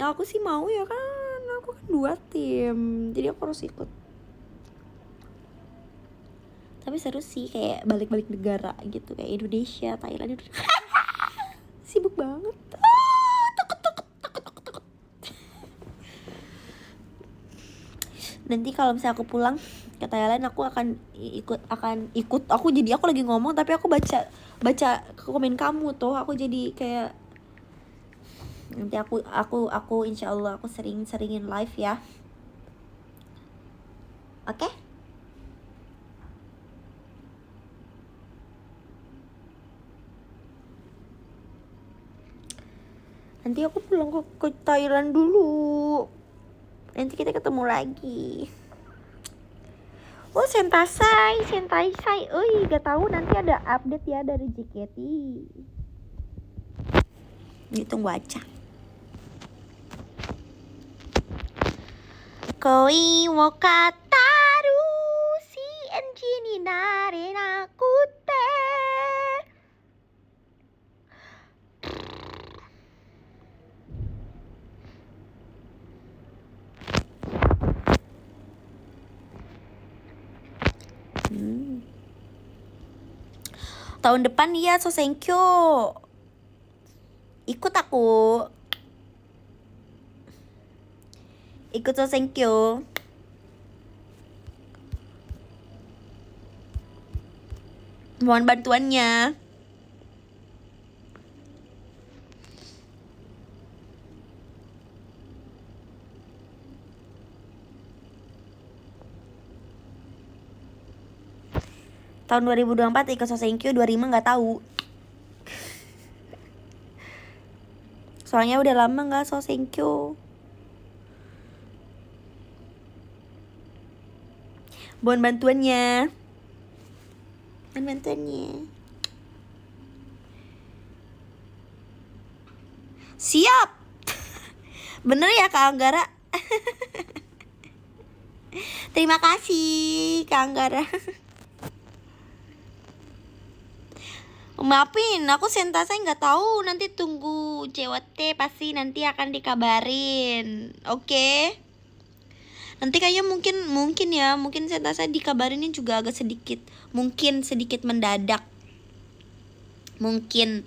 Aku sih mau ya kan, aku kan 2 tim, jadi aku harus ikut. Tapi seru sih kayak balik-balik negara gitu, kayak Indonesia, Thailand. Sibuk banget. Takut. Nanti kalau misalnya aku pulang ke Thailand aku akan ikut. Aku lagi ngomong tapi aku baca komen kamu tuh, aku jadi kayak nanti aku insyaallah aku seringin live ya. Oke? Nanti aku pulang ke Thailand dulu. Nanti kita ketemu lagi. Oh, Sentai. Gak tahu nanti ada update ya dari JKT. Tunggu aja. Koi wo kataru CNG ni narenakute. Tahun depan ya Sosenkyo. Ikut aku. Ikut Sosenkyo. Mohon bantuannya. Tahun 2024 ikut Sosenkyo, 25 nggak tahu. Soalnya udah lama nggak Sosenkyo. Mohon bantuannya. Mohon bantuannya. Siap. Bener ya Kak Anggara? Terima kasih Kak Anggara. Maafin, aku Sentasai nggak tahu. Nanti tunggu CWT, pasti nanti akan dikabarin. Oke? Nanti kayaknya mungkin Sentasai dikabarinnya juga agak sedikit mendadak. Mungkin.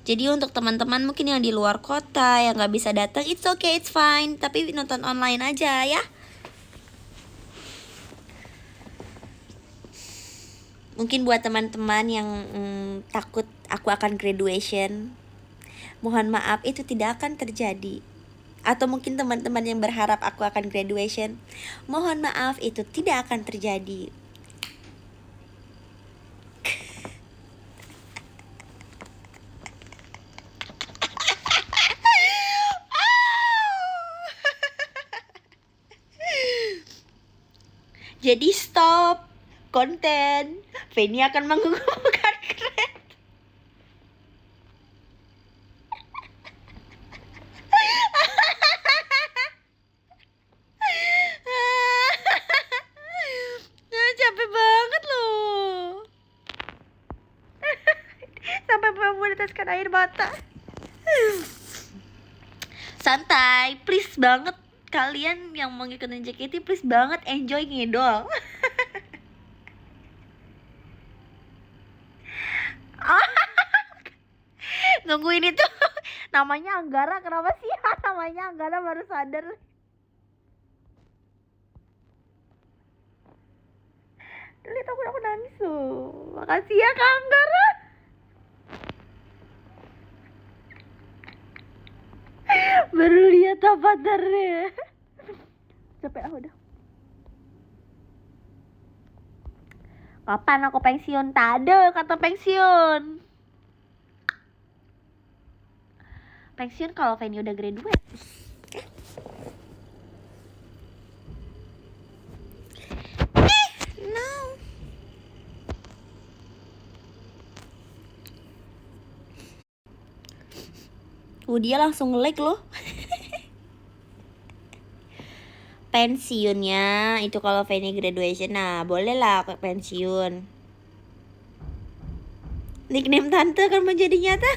Jadi untuk teman-teman mungkin yang di luar kota yang nggak bisa datang, it's okay, it's fine. Tapi nonton online aja ya. Mungkin buat teman-teman yang takut aku akan graduation, mohon maaf, itu tidak akan terjadi. Atau mungkin teman-teman yang berharap aku akan graduation, mohon maaf, itu tidak akan terjadi. Jadi stop konten, Feni akan menggugurkan keren. Capek banget loh. Sampai meneteskan air mata. Santai, please banget. Kalian yang mau ngikutin JKT, please banget enjoy ngedol. Nungguin itu. Namanya Anggara, kenapa sih namanya Anggara, baru sadar. Lihat aku nangis loh. Makasih ya Kak Anggara. Baru lihat avatarnya. Capek udah. Kapan aku pensiun? Tak ada kata pensiun. Pensiun kalau Feni udah graduate. No. Dia langsung nge-like loh. Pensiunnya itu kalau Feni graduation, nah boleh lah pensiun. Nickname tante akan menjadi nyata.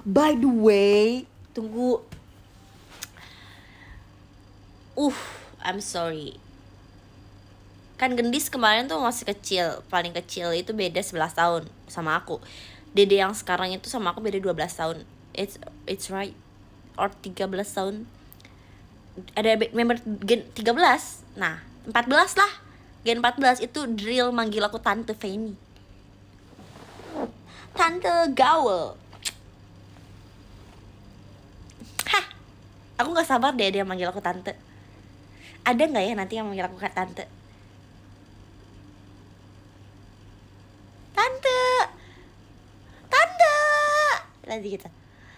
By the way, tunggu. I'm sorry. Kan Gendis kemarin tuh masih kecil, paling kecil itu beda 11 tahun sama aku. Dede yang sekarang itu sama aku beda 12 tahun. It's right. Or 13 tahun. Ada member Gen 13. Nah, 14 lah. Gen 14 itu drill manggil aku Tante Feni. Tante gaul. Hah. Aku gak sabar deh dia manggil aku Tante. Ada gak ya nanti yang manggil aku Tante? Tante. Nanti gitu.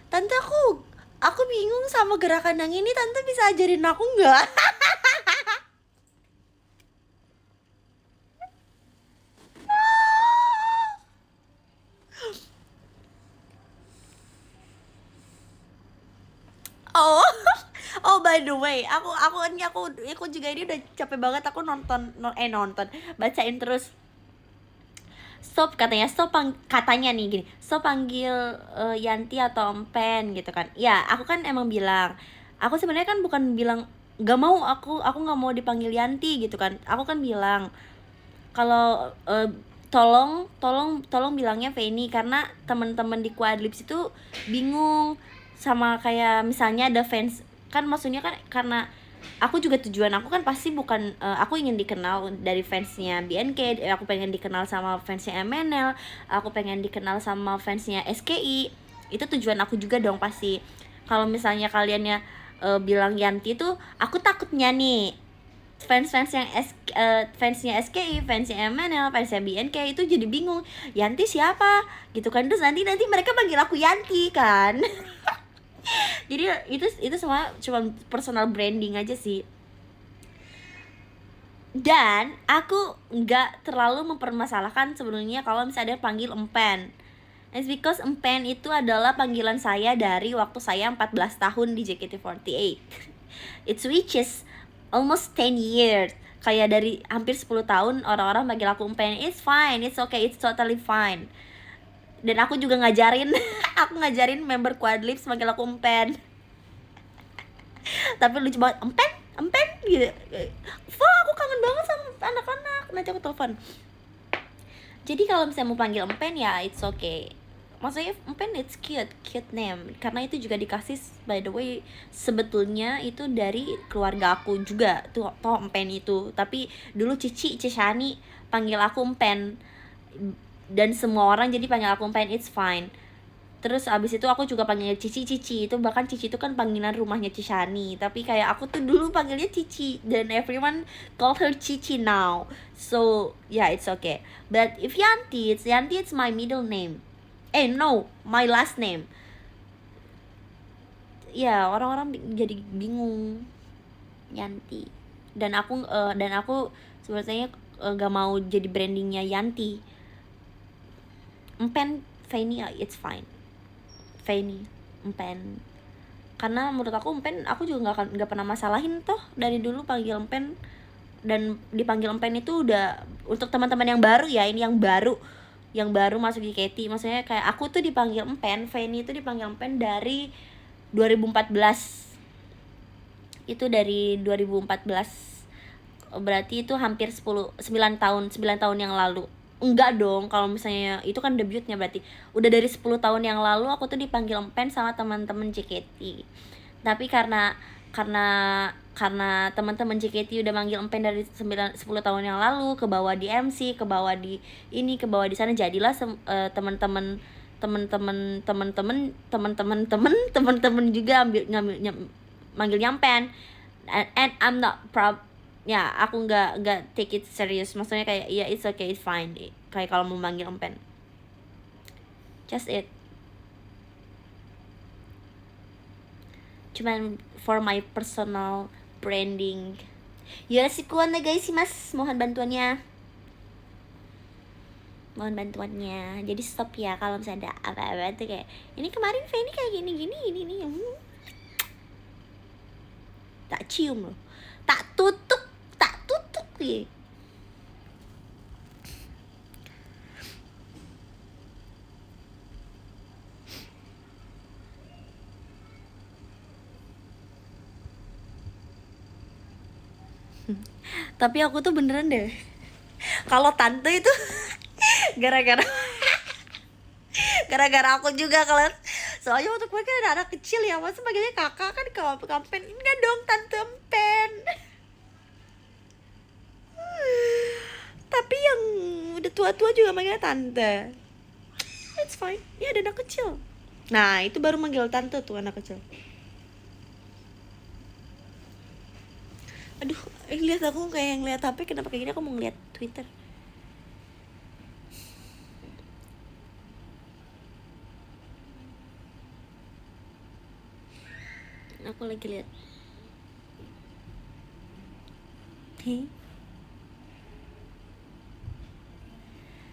Tante, aku bingung sama gerakan yang ini, Tante bisa ajarin aku nggak? Oh by the way, aku juga ini udah capek banget. Aku nonton bacain terus. Katanya nih gini, panggil Yanti atau Empen gitu kan. Ya, aku kan emang bilang, aku sebenarnya kan bukan bilang gak mau, aku gak mau dipanggil Yanti gitu kan. Aku kan bilang kalau tolong bilangnya Fanny, karena teman-teman di Quadlips itu bingung sama kayak misalnya ada fans kan, maksudnya kan karena aku juga tujuan aku kan pasti bukan aku ingin dikenal dari fansnya BNK, aku pengen dikenal sama fansnya MNL, aku pengen dikenal sama fansnya SKI, itu tujuan aku juga dong pasti. Kalau misalnya kaliannya bilang Yanti tuh, aku takutnya nih fansnya SKI, fansnya MNL, fansnya BNK itu jadi bingung Yanti siapa gitu kan, terus nanti mereka panggil aku Yanti kan. Jadi itu semua cuma personal branding aja sih. Dan aku nggak terlalu mempermasalahkan sebenarnya kalau misalnya ada panggil Empen. It's because Empen itu adalah panggilan saya dari waktu saya 14 tahun di JKT48. It's which is almost 10 years. Kayak dari hampir 10 tahun orang-orang panggil aku Empen. It's fine, it's okay, it's totally fine. Dan aku juga ngajarin aku ngajarin member Quadlips manggil aku Empen. Tapi lucu banget, Empen gitu. Wah, aku kangen banget sama anak-anak. Nanti aku telepon. Jadi kalau misalnya mau panggil Empen ya it's okay. Maksudnya Empen it's cute name. Karena itu juga dikasih, by the way, sebetulnya itu dari keluarga aku juga tuh Empen itu. Tapi dulu Cici Shani panggil aku Empen, dan semua orang jadi panggil aku Empen, it's fine. Terus abis itu aku juga panggilnya Cici, itu bahkan Cici itu kan panggilan rumahnya Cishani, tapi kayak aku tuh dulu panggilnya Cici dan everyone call her Cici now, so yeah it's okay. But if Yanti it's my middle name, no, my last name. Ya orang-orang jadi bingung Yanti, dan aku sebenarnya gak mau jadi brandingnya Yanti. Empen, Fanny, it's fine. Fanny, Empen, karena menurut aku Empen, aku juga nggak pernah masalahin toh dari dulu panggil Empen. Dan dipanggil Empen itu udah untuk teman-teman yang baru ya, ini yang baru masuk di JKT, maksudnya kayak aku tuh dipanggil Empen, Fanny itu dipanggil Empen dari 2014. Itu dari 2014, berarti itu hampir 9 tahun yang lalu. Enggak dong, kalau misalnya itu kan debutnya, berarti udah dari 10 tahun yang lalu aku tuh dipanggil Empen sama teman-teman JKT. Tapi karena teman-teman JKT udah manggil Empen dari 10 tahun yang lalu, ke bawah di MC, ke bawah di ini, ke bawah di sana, jadilah teman-teman juga manggilnya Empen. And I'm not proud ya, aku nggak take it serious, maksudnya kayak ya it's okay, it's fine, kayak kalau mau manggil Empen just it, cuman for my personal branding. Yoroshiku onegaishimasu, mohon bantuannya. Jadi stop ya kalau misalnya ada apa-apa tuh kayak ini kemarin Fanny kayak gini ini tak cium loh, tak tutup ya. Tapi aku tuh beneran deh kalau tante itu gara-gara aku juga, kalau soalnya waktu gue kan ada anak kecil ya, masa panggilnya kakak kan, kalau Empen enggak dong, tante Empen. Tapi yang udah tua-tua juga manggilnya tante, it's fine ya, ada anak kecil. Nah itu baru manggil tante tuh anak kecil. Aduh, lihat aku kayak ngeliat HP, kenapa kayak gini, aku mau ngeliat Twitter. Aku lagi lihat.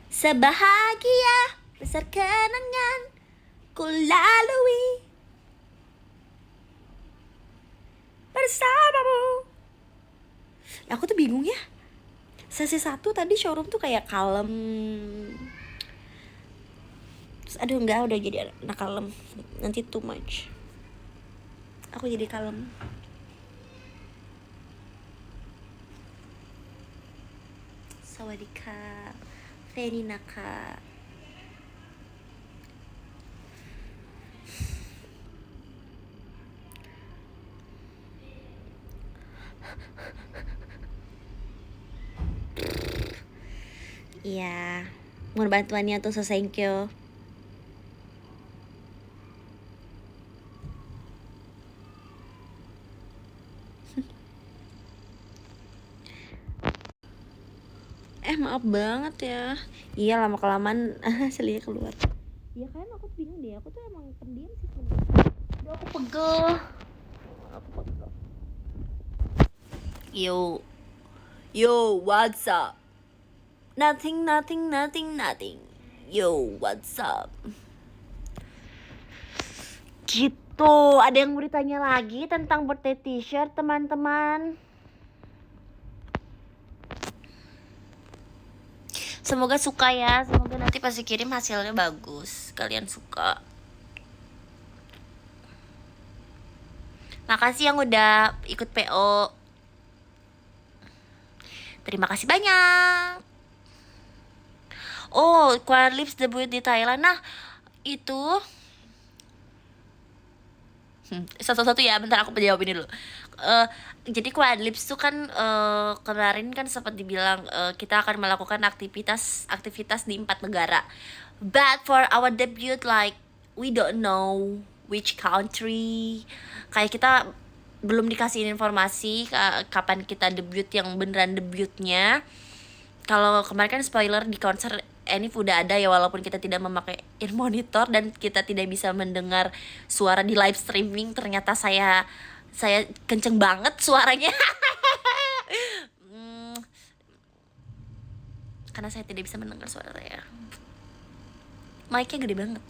Sebahagia besar kenangan ku lalui bersamamu. Aku tuh bingung ya, sesi 1 tadi showroom tuh kayak kalem. Terus aduh enggak, udah jadi anak kalem, nanti too much. Aku jadi kalem. Sawadika. Ferinaka. Iya, mohon bantuannya tuh Sosenkyo. Maaf banget ya. Iya, lama kelamaan hasilnya keluar. Iya kan, aku bingung deh. Aku tuh emang pendiam sih sebenarnya. Aduh, aku pegel. Yo, what's up? Nothing. Yo, what's up? Gitu, ada yang mau ditanya lagi tentang birthday t-shirt, teman-teman? Semoga suka ya, semoga nanti pas dikirim hasilnya bagus, kalian suka. Makasih yang udah ikut PO. Terima kasih banyak. Oh, Quad Lips debut di Thailand. Nah, itu satu-satu ya, bentar aku jawab ini dulu. Jadi Quad Lips tuh kan kemarin kan sempat dibilang kita akan melakukan aktivitas di 4 negara. But for our debut, like we don't know which country. Kayak kita belum dikasih informasi kapan kita debut yang beneran debutnya. Kalau kemarin kan spoiler di konser Enif udah ada ya, walaupun kita tidak memakai ear monitor dan kita tidak bisa mendengar suara di live streaming. Ternyata saya kenceng banget suaranya. Karena saya tidak bisa mendengar suara saya. Mic-nya gede banget.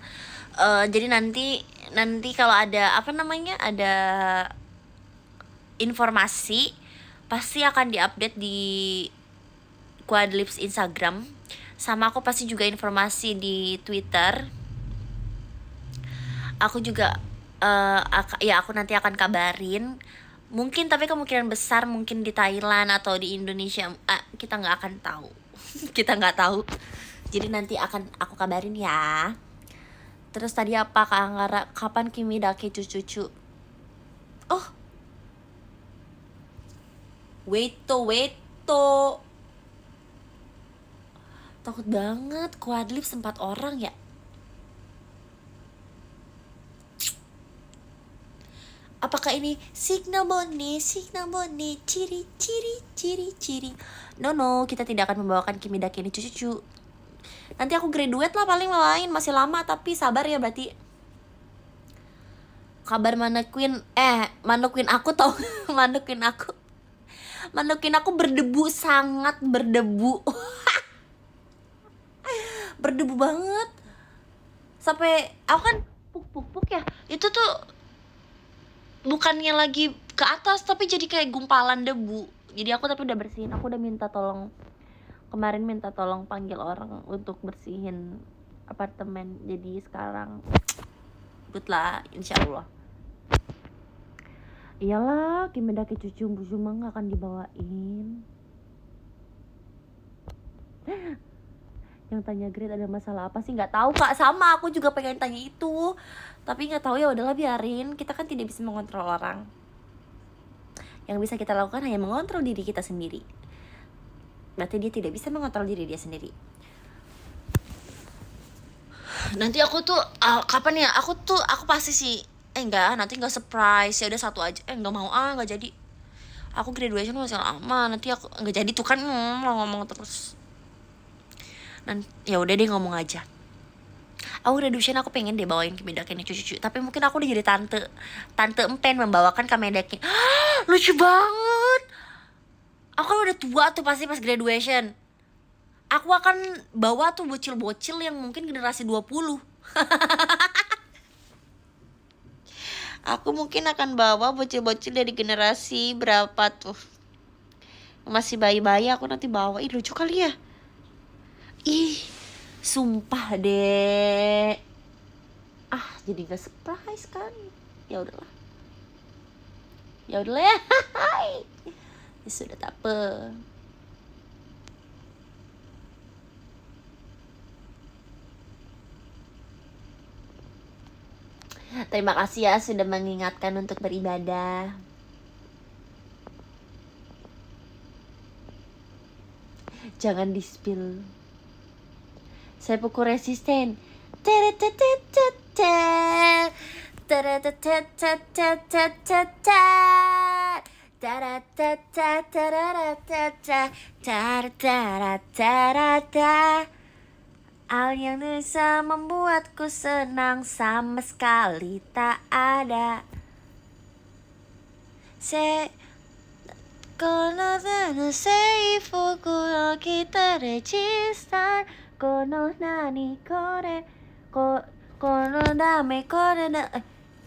Jadi nanti kalau ada ada informasi pasti akan diupdate di Quad Lips Instagram, sama aku pasti juga informasi di Twitter. Aku juga aku nanti akan kabarin. Mungkin, tapi kemungkinan besar mungkin di Thailand atau di Indonesia, kita nggak akan tahu. Kita nggak tahu. Jadi nanti akan aku kabarin ya. Terus tadi apa Kak Anggara? Kapan Kimi Dake cucu-cucu? Oh, wait to. Takut banget, Quad Lips 4 orang ya. Apakah ini signal bone, ciri. No, kita tidak akan membawakan Kimi Dake ini cucu-cucu. Nanti aku graduate lah paling lain, masih lama tapi sabar ya berarti. Kabar Mannequin aku tau. Mannequin aku berdebu, sangat berdebu. Berdebu banget. Sampai aku kan puk ya. Itu tuh bukannya lagi ke atas tapi jadi kayak gumpalan debu. Jadi aku tapi udah bersihin. Aku udah kemarin minta tolong panggil orang untuk bersihin apartemen. Jadi sekarang good lah, insyaallah. Iyalah, Kimi Dake cucu busu mah gak akan dibawain. Yang tanya Great ada masalah apa sih? Nggak tahu Kak, sama aku juga pengen tanya itu, tapi nggak tahu, ya udahlah biarin. Kita kan tidak bisa mengontrol orang. Yang bisa kita lakukan hanya mengontrol diri kita sendiri. Berarti dia tidak bisa mengontrol diri dia sendiri. Nanti aku tuh kapan ya? Aku pasti sih nanti nggak surprise, ya udah satu aja. Nggak mau nggak jadi. Aku graduation masih lama, nanti aku nggak jadi tuh kan, mau ngomong terus. Ya udah deh, ngomong aja. Aku graduation aku pengen deh bawain Kimi Dake ini cucu-cucu, tapi mungkin aku udah jadi tante empen membawakan Kimi Dake. Lucu banget. Aku kan udah tua tuh pasti pas graduation. Aku akan bawa tuh bocil-bocil yang mungkin generasi 20. Aku mungkin akan bawa bocil-bocil dari generasi berapa tuh, masih bayi-bayi, aku nanti bawa. Lucu kali ya. Sumpah deh. Jadi gak surprise kan. Ya udahlah ya. Ya sudah, tak apa. Terima kasih ya sudah mengingatkan untuk beribadah. Jangan di-spill. Saya pukul resisten. Hal yang bisa membuatku senang sama sekali tak ada. Kono seifuku no kita regista kono nani kore kono dame kore da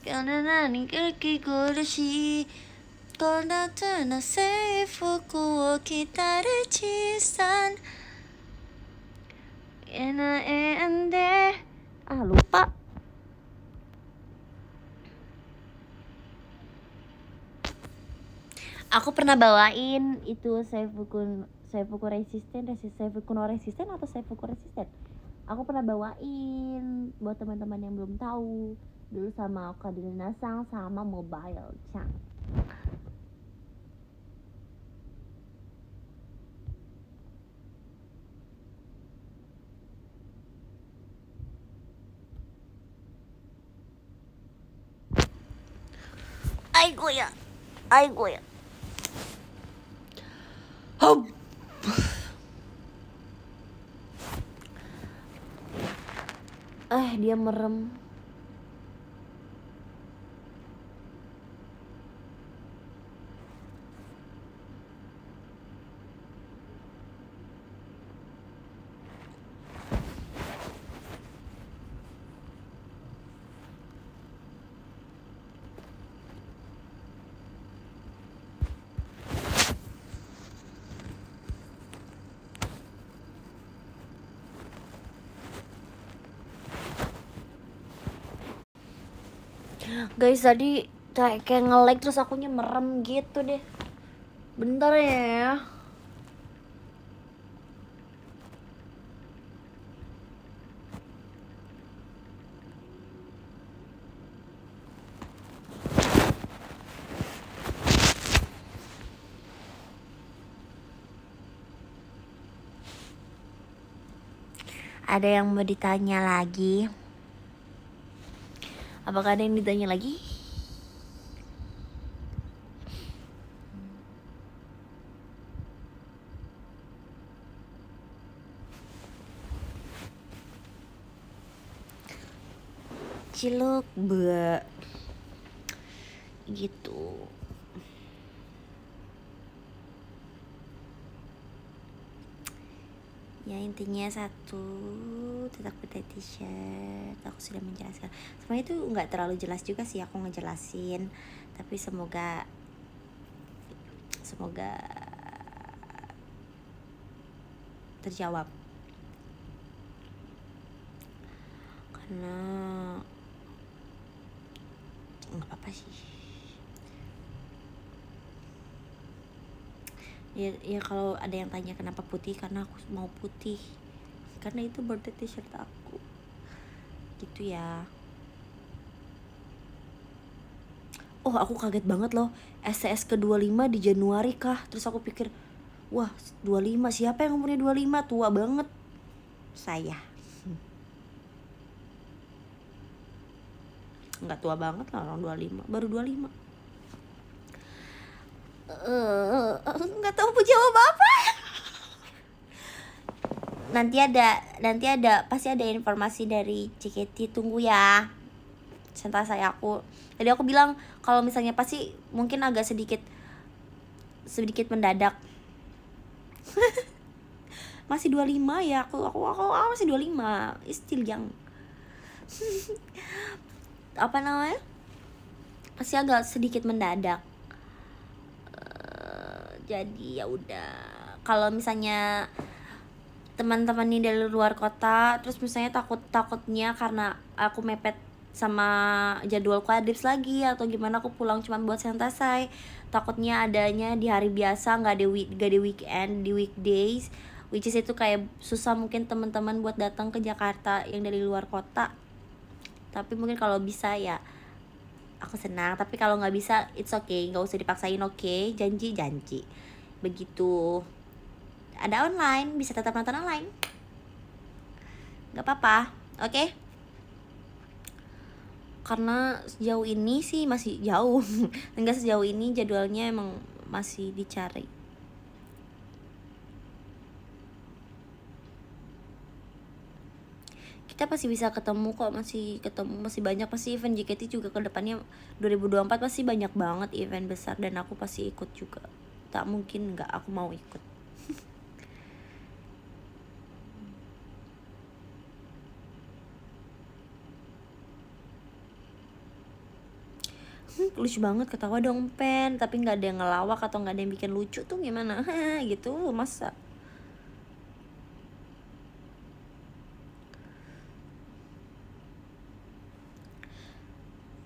kono nani kiki kurushi kono tuna seifuku wo kita regista ena ende lupa. Aku pernah bawain itu Seifuku resisten Seifuku no resisten atau Seifuku resisten. Aku pernah bawain buat teman-teman yang belum tahu dulu sama Kadil Nasang sama Mobile Chan. Aigo ya. Dia merem. Guys, tadi kayak nge-lag terus akunya merem gitu deh. Bentar ya. Ada yang mau ditanya lagi? Apakah ada yang ditanya lagi? Ciluk be gitu. Ya intinya satu, tetap pakai t-shirt. Aku sudah menjelaskan. Sebenarnya itu nggak terlalu jelas juga sih aku ngejelasin, tapi semoga terjawab. Karena nggak apa sih. Ya kalau ada yang tanya kenapa putih, karena aku mau putih, karena itu birthday t-shirt aku gitu ya. Aku kaget banget loh, STS ke 25 di Januari kah. Terus aku pikir, wah 25, siapa yang umurnya 25? Tua banget saya. Nggak tua banget lah orang 25, baru 25. Nggak tahu mau jawab apa. Nanti ada pasti ada informasi dari JKT, tunggu ya. Sentai saya aku. Jadi aku bilang kalau misalnya pasti mungkin agak sedikit mendadak. Masih 25 ya aku masih 25. Still young. Apa namanya? Pasti agak sedikit mendadak. Jadi ya udah. Kalau misalnya teman-teman ini dari luar kota, terus misalnya takutnya karena aku mepet sama jadwalku adlips lagi atau gimana, aku pulang cuma buat santai, takutnya adanya di hari biasa, nggak ada weekend, di weekdays, which is itu kayak susah mungkin teman-teman buat datang ke Jakarta yang dari luar kota. Tapi mungkin kalau bisa ya aku senang. Tapi kalau nggak bisa, it's okay, nggak usah dipaksain, okay? Janji begitu. Ada online, bisa tetap nonton online, nggak apa-apa, okay? Karena sejauh ini sih masih jauh enggak, sejauh ini jadwalnya emang masih dicari. Kita pasti bisa ketemu kok, masih banyak pasti event JKT juga ke depannya. 2024 pasti banyak banget event besar dan aku pasti ikut juga. Tak mungkin nggak aku mau ikut. Lucu banget, ketawa dong Pen, tapi nggak ada yang ngelawak atau nggak ada yang bikin lucu tuh gimana gitu, masa.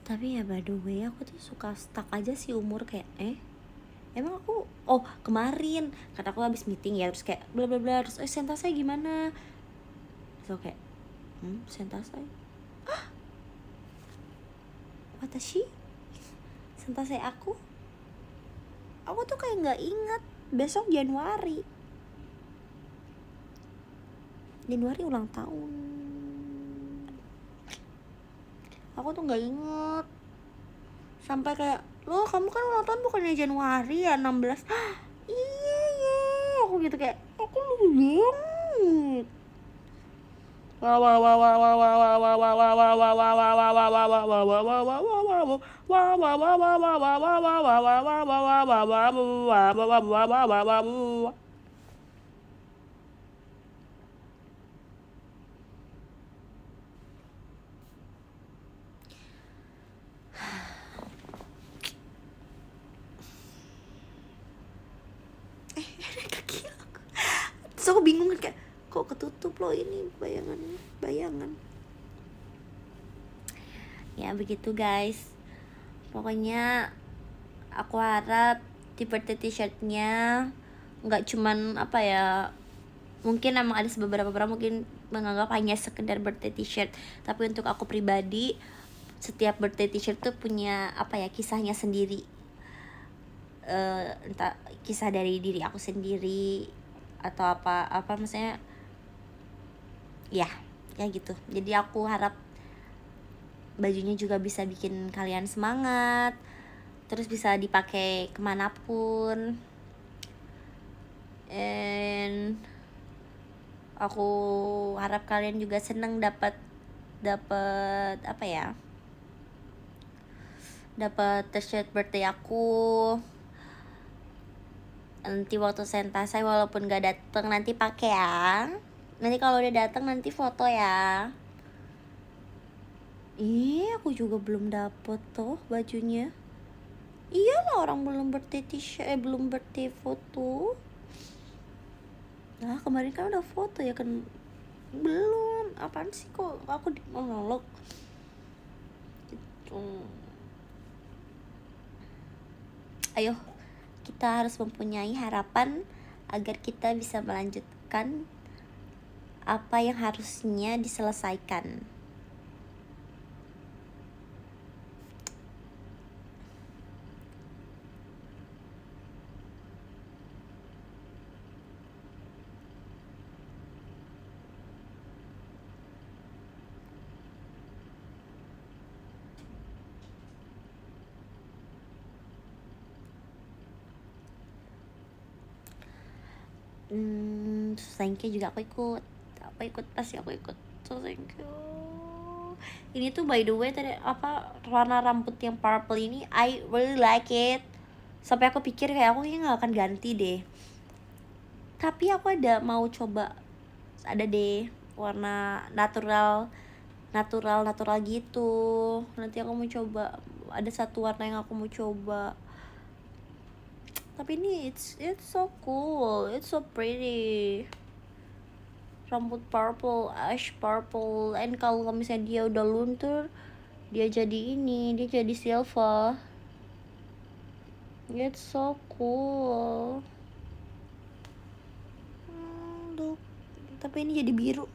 Tapi ya by the way, aku tuh suka stuck aja sih umur, kayak emang aku, kemarin kata aku habis meeting ya, terus kayak bla bla bla, terus sentasai gimana, so kayak sentasai watashi sentasai aku tuh kayak nggak ingat besok Januari ulang tahun. Aku tuh nggak inget, sampai kayak, loh kamu kan ulang tahun bukannya Januari ya, 16. Iya aku gitu, kayak aku lupa banget. Kaki aku, terus aku bingung kan, kayak kok ketutup loh ini bayangan. Ya begitu guys, pokoknya aku harap di birthday t-shirtnya nggak cuman apa ya, mungkin emang ada beberapa orang mungkin menganggap hanya sekedar birthday t-shirt, tapi untuk aku pribadi setiap birthday t-shirt tuh punya apa ya, kisahnya sendiri. Entah kisah dari diri aku sendiri atau apa maksudnya ya gitu. Jadi aku harap bajunya juga bisa bikin kalian semangat, terus bisa dipakai kemanapun. And aku harap kalian juga seneng dapat apa ya, dapat t-shirt birthday aku. Nanti waktu sentasai walaupun gak dateng nanti pakai ya. Nanti kalau udah dateng nanti foto ya. Aku juga belum dapet tuh bajunya. Iyalah orang belum birthday t-shirt, belum birthday foto. Nah kemarin kan udah foto ya kan, belum. Apaan sih kok aku monolog gitu. Ayo kita harus mempunyai harapan agar kita bisa melanjutkan apa yang harusnya diselesaikan. Thank you juga, aku ikut pasti aku ikut. So thank you. Ini tuh by the way tadi apa, warna rambut yang purple ini I really like it. Sampai aku pikir kayak aku kayaknya gak akan ganti deh. Tapi aku mau coba, ada deh warna natural gitu. Nanti aku mau coba, ada satu warna yang aku mau coba. Tapi ini it's so cool, it's so pretty. Rambut purple, ash purple, and kalau misalnya dia udah luntur, dia jadi silver. It's so cool. Look. Tapi ini jadi biru.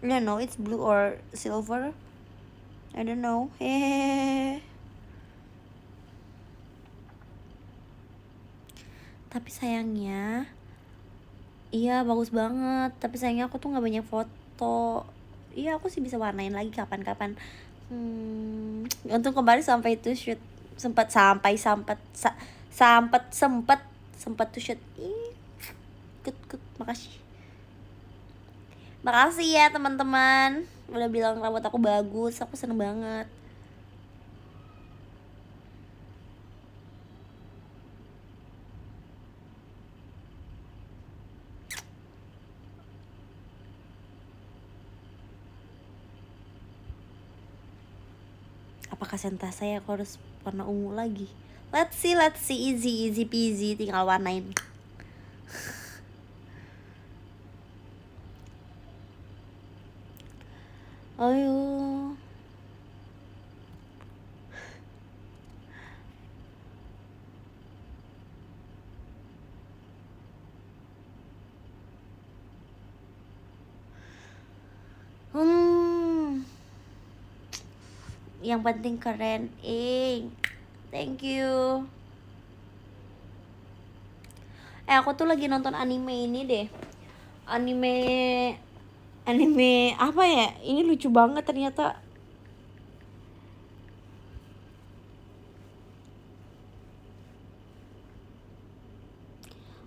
No, it's blue or silver. I don't know. Hehehe. Tapi sayangnya, iya bagus banget. Tapi sayangnya aku tuh nggak banyak foto. Iya aku sih bisa warnain lagi kapan-kapan. Untung kemarin sampai itu shoot sempat tuh shoot. Good. Makasih ya teman-teman udah bilang rambut aku bagus, aku seneng banget. Apakah senta saya aku harus warna ungu lagi? Let's see, easy peasy, tinggal warnain. Ayo. Yang penting keren. Thank you. Aku tuh lagi nonton anime ini deh. Anime apa ya? Ini lucu banget ternyata.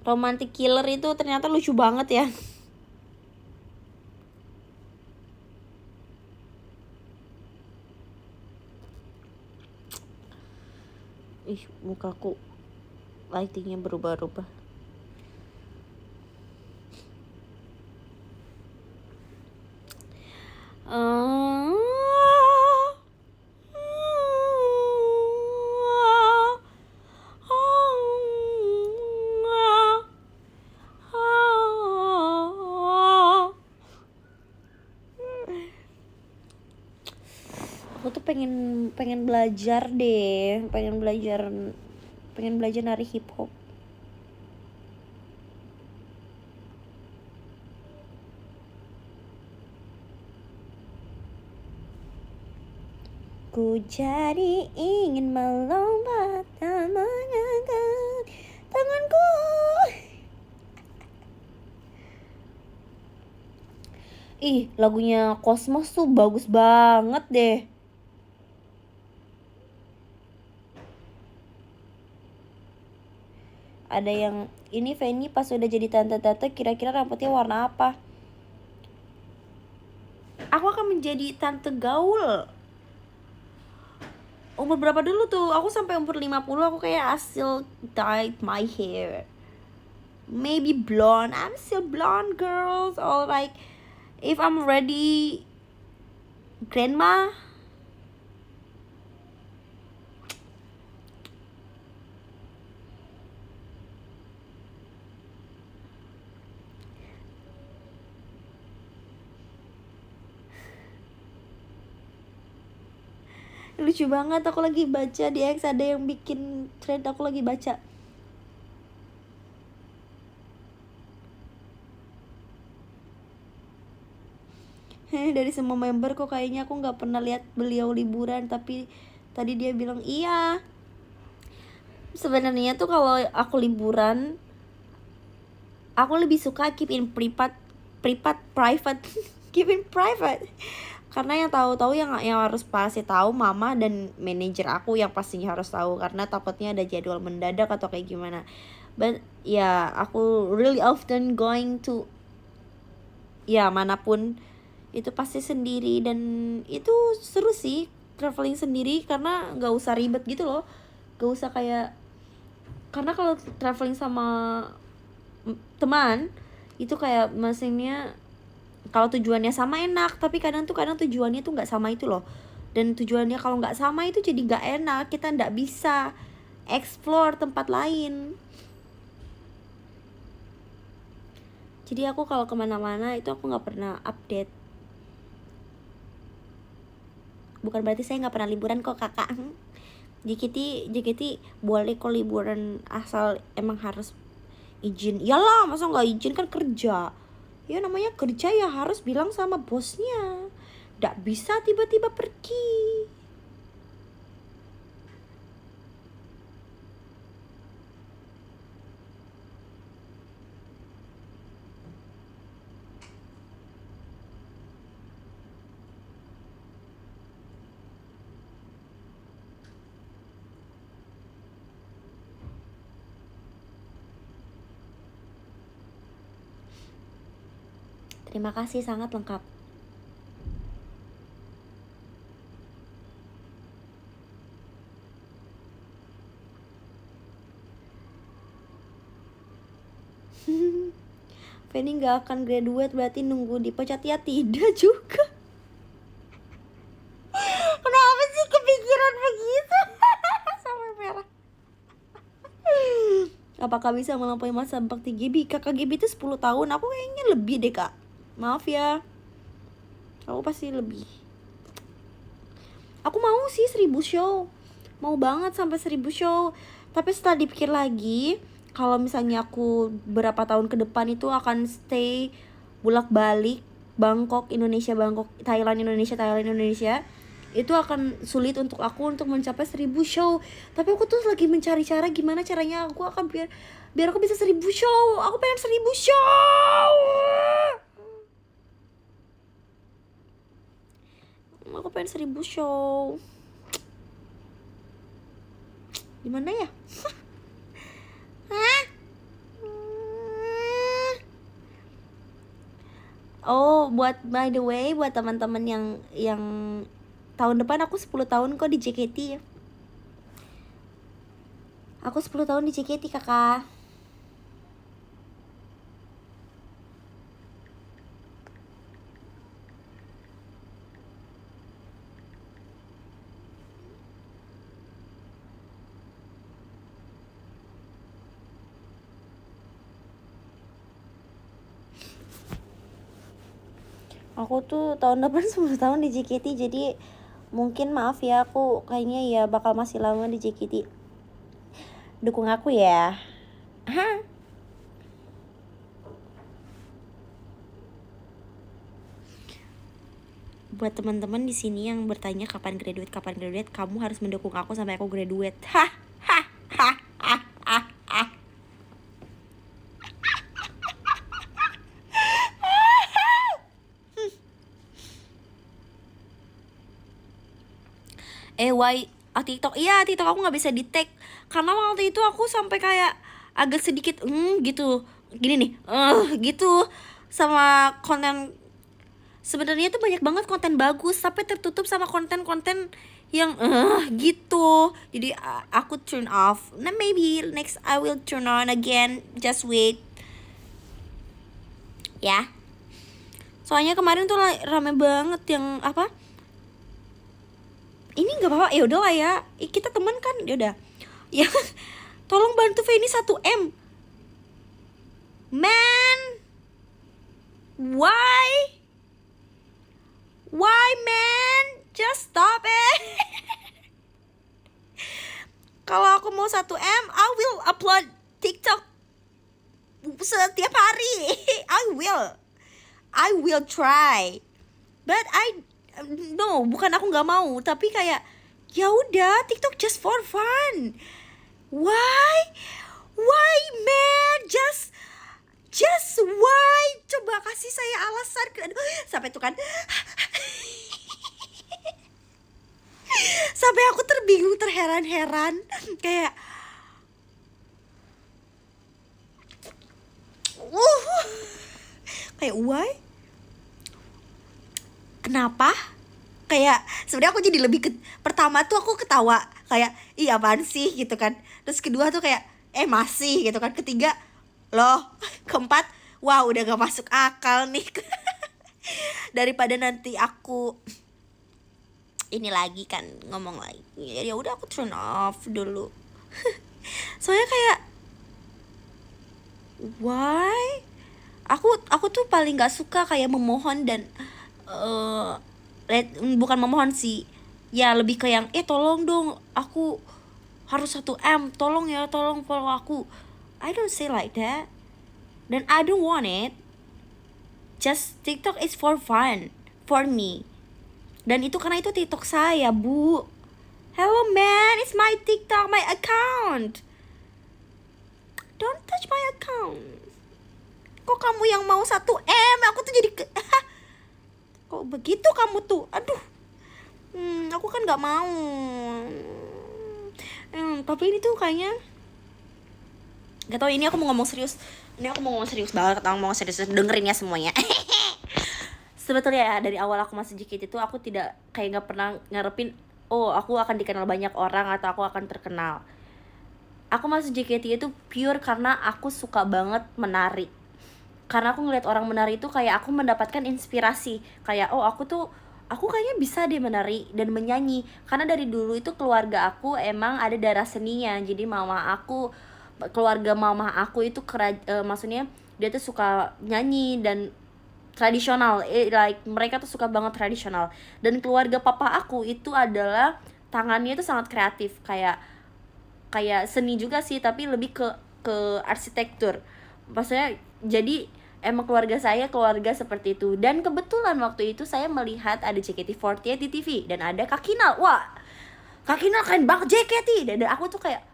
Romantic Killer itu ternyata lucu banget ya. Mukaku lightingnya berubah-ubah. Aku tuh pengen belajar deh, pengen belajar nari hip hop. Ku jadi ingin melompat dan mengangkat tanganku. Lagunya Cosmos tuh bagus banget deh. Ada yang ini Fanny pas udah jadi tante-tante kira-kira rambutnya warna apa? Aku akan menjadi tante gaul. Umur berapa dulu tuh? Aku sampai umur 50 aku kayak still dyed my hair. Maybe blonde. I'm still blonde girls. Or like if I'm ready grandma. Lucu banget, aku lagi baca di X ada yang bikin thread, aku lagi baca. Dari semua member kok kayaknya aku nggak pernah lihat beliau liburan, tapi tadi dia bilang iya. Sebenarnya tuh kalau aku liburan, aku lebih suka keep in private keep in private. Karena yang tahu-tahu yang harus pasti tahu mama dan manajer aku yang pastinya harus tahu, karena takutnya ada jadwal mendadak atau kayak gimana. But ya aku really often going to manapun itu pasti sendiri, dan itu seru sih traveling sendiri karena nggak usah ribet gitu loh, nggak usah kayak, karena kalau traveling sama teman itu kayak mesinnya kalau tujuannya sama enak, tapi kadang tujuannya tuh nggak sama itu loh, dan tujuannya kalau nggak sama itu jadi nggak enak, kita nggak bisa explore tempat lain. Jadi aku kalau kemana-mana itu aku nggak pernah update. Bukan berarti saya nggak pernah liburan kok kakak. JKT boleh kok liburan asal emang harus izin. Iyalah, masa nggak izin, kan kerja. Ya namanya kerja ya harus bilang sama bosnya. Gak bisa tiba-tiba pergi. Terima kasih, sangat lengkap. Feni gak akan graduate berarti nunggu dipecat, ya tidak juga. Kenapa sih kepikiran begitu? Sampai merah. Apakah bisa melampaui masa bakti GB? Kakak GB itu 10 tahun, aku kayaknya lebih deh kak. Maaf ya, aku pasti lebih. Aku mau sih 1000 show, mau banget sampai 1000 show. Tapi setelah dipikir lagi, kalau misalnya aku berapa tahun ke depan itu akan stay bolak-balik Bangkok, Indonesia, Bangkok, Thailand, Indonesia, Thailand, Indonesia, itu akan sulit untuk aku untuk mencapai 1000 show. Tapi aku tuh lagi mencari cara gimana caranya aku akan biar aku bisa 1000 show. Aku pengen 1000 show. Aku pengen 1000 show. Gimana ya? Hah? Oh, by the way, buat teman-teman yang tahun depan aku 10 tahun kok di JKT. Aku 10 tahun di JKT, kakak. Aku tuh tahun depan 10 tahun di JKT, jadi mungkin maaf ya, aku kayaknya ya bakal masih lama di JKT. Dukung aku ya. Hah? Buat teman-teman di sini yang bertanya kapan graduate, kamu harus mendukung aku sampai aku graduate. Hah? Hah? Hah? Hah? Hah? Hah? TikTok, iya TikTok aku nggak bisa di tag karena waktu itu aku sampai kayak agak sedikit gitu, gini nih, gitu sama konten. Sebenarnya tuh banyak banget konten bagus tapi tertutup sama konten-konten yang gitu. Jadi aku turn off. Nah maybe next I will turn on again. Just wait. Ya. Soalnya kemarin tuh rame banget yang apa? Ini nggak apa-apa, ya udah lah ya. Kita teman kan, ya udah. Ya, tolong bantu Feni 1M. Man, why? Why man? Just stop it. Kalau aku mau 1M, I will upload TikTok setiap hari. I will try. But no, bukan aku nggak mau, tapi kayak ya udah, TikTok just for fun. Why man? Just why? Coba kasih saya alasan. Sampai tuh kan. Sampai aku terbingung, terheran-heran, kayak kayak why? Kenapa? Kayak sebenarnya aku jadi lebih pertama tuh aku ketawa kayak iya apaan sih gitu kan. Terus kedua tuh kayak masih gitu kan. Ketiga loh, keempat wah udah gak masuk akal nih. Daripada nanti aku ini lagi kan ngomong lagi, ya udah aku turn off dulu. Soalnya kayak why? Aku tuh paling nggak suka kayak memohon dan bukan memohon sih, ya lebih ke yang tolong dong, aku harus 1M, tolong ya, tolong follow aku. I don't say like that, dan I don't want it. Just TikTok is for fun for me. Dan itu karena itu TikTok saya, Bu. Hello man, it's my TikTok, my account. Don't touch my account. Kok kamu yang mau 1M? Aku tuh jadi kok begitu kamu tuh? Aduh. Aku kan gak mau. Tapi ini tuh kayaknya gak tau, ini aku mau ngomong serius. Ini aku mau ngomong serius banget, aku mau ngomong serius. Dengerin ya semuanya. Sebetulnya ya, dari awal aku masuk JKT itu aku tidak kayak gak pernah ngarepin aku akan dikenal banyak orang atau aku akan terkenal. Aku masuk JKT itu pure karena aku suka banget menari. Karena aku ngeliat orang menari itu kayak aku mendapatkan inspirasi. Kayak aku kayaknya bisa deh menari dan menyanyi. Karena dari dulu itu keluarga aku emang ada darah seninya. Jadi keluarga mama aku itu maksudnya dia tuh suka nyanyi dan tradisional, like mereka tuh suka banget tradisional. Dan keluarga papa aku itu adalah tangannya itu sangat kreatif, kayak seni juga sih, tapi lebih ke arsitektur. Maksudnya jadi emang keluarga saya keluarga seperti itu. Dan kebetulan waktu itu saya melihat ada JKT48 di TV dan ada Kak Kinal. Wah, Kak Kinal keren banget JKT. Dan aku tuh kayak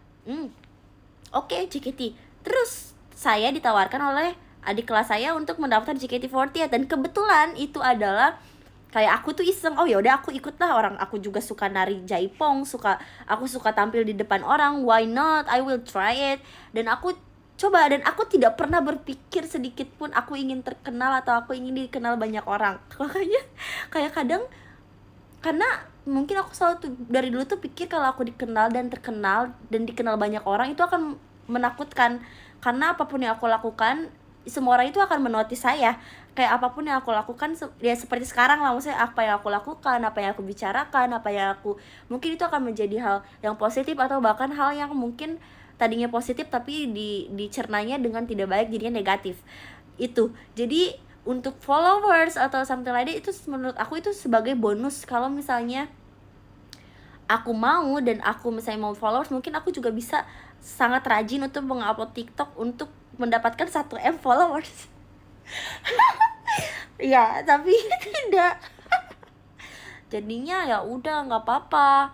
oke, JKT. Terus saya ditawarkan oleh adik kelas saya untuk mendaftar JKT48 dan kebetulan itu adalah kayak aku tuh iseng, ya udah aku ikutlah, orang aku juga suka nari jaipong, aku suka tampil di depan orang, why not, I will try it. Dan aku coba, dan aku tidak pernah berpikir sedikit pun aku ingin terkenal atau aku ingin dikenal banyak orang. Makanya kayak kadang, karena mungkin aku selalu tuh dari dulu tuh pikir kalau aku dikenal dan terkenal dan dikenal banyak orang itu akan menakutkan. Karena apapun yang aku lakukan, semua orang itu akan menotis saya. Kayak apapun yang aku lakukan, ya seperti sekarang lah, maksudnya apa yang aku lakukan, apa yang aku bicarakan, mungkin itu akan menjadi hal yang positif atau bahkan hal yang mungkin tadinya positif tapi dicernanya dengan tidak baik, jadinya negatif. Itu jadi untuk followers atau something like that, itu menurut aku itu sebagai bonus. Kalau misalnya aku mau dan aku misalnya mau followers, mungkin aku juga bisa sangat rajin untuk mengupload TikTok untuk mendapatkan 1M followers. Ya, tapi tidak. Jadinya ya udah, nggak apa-apa,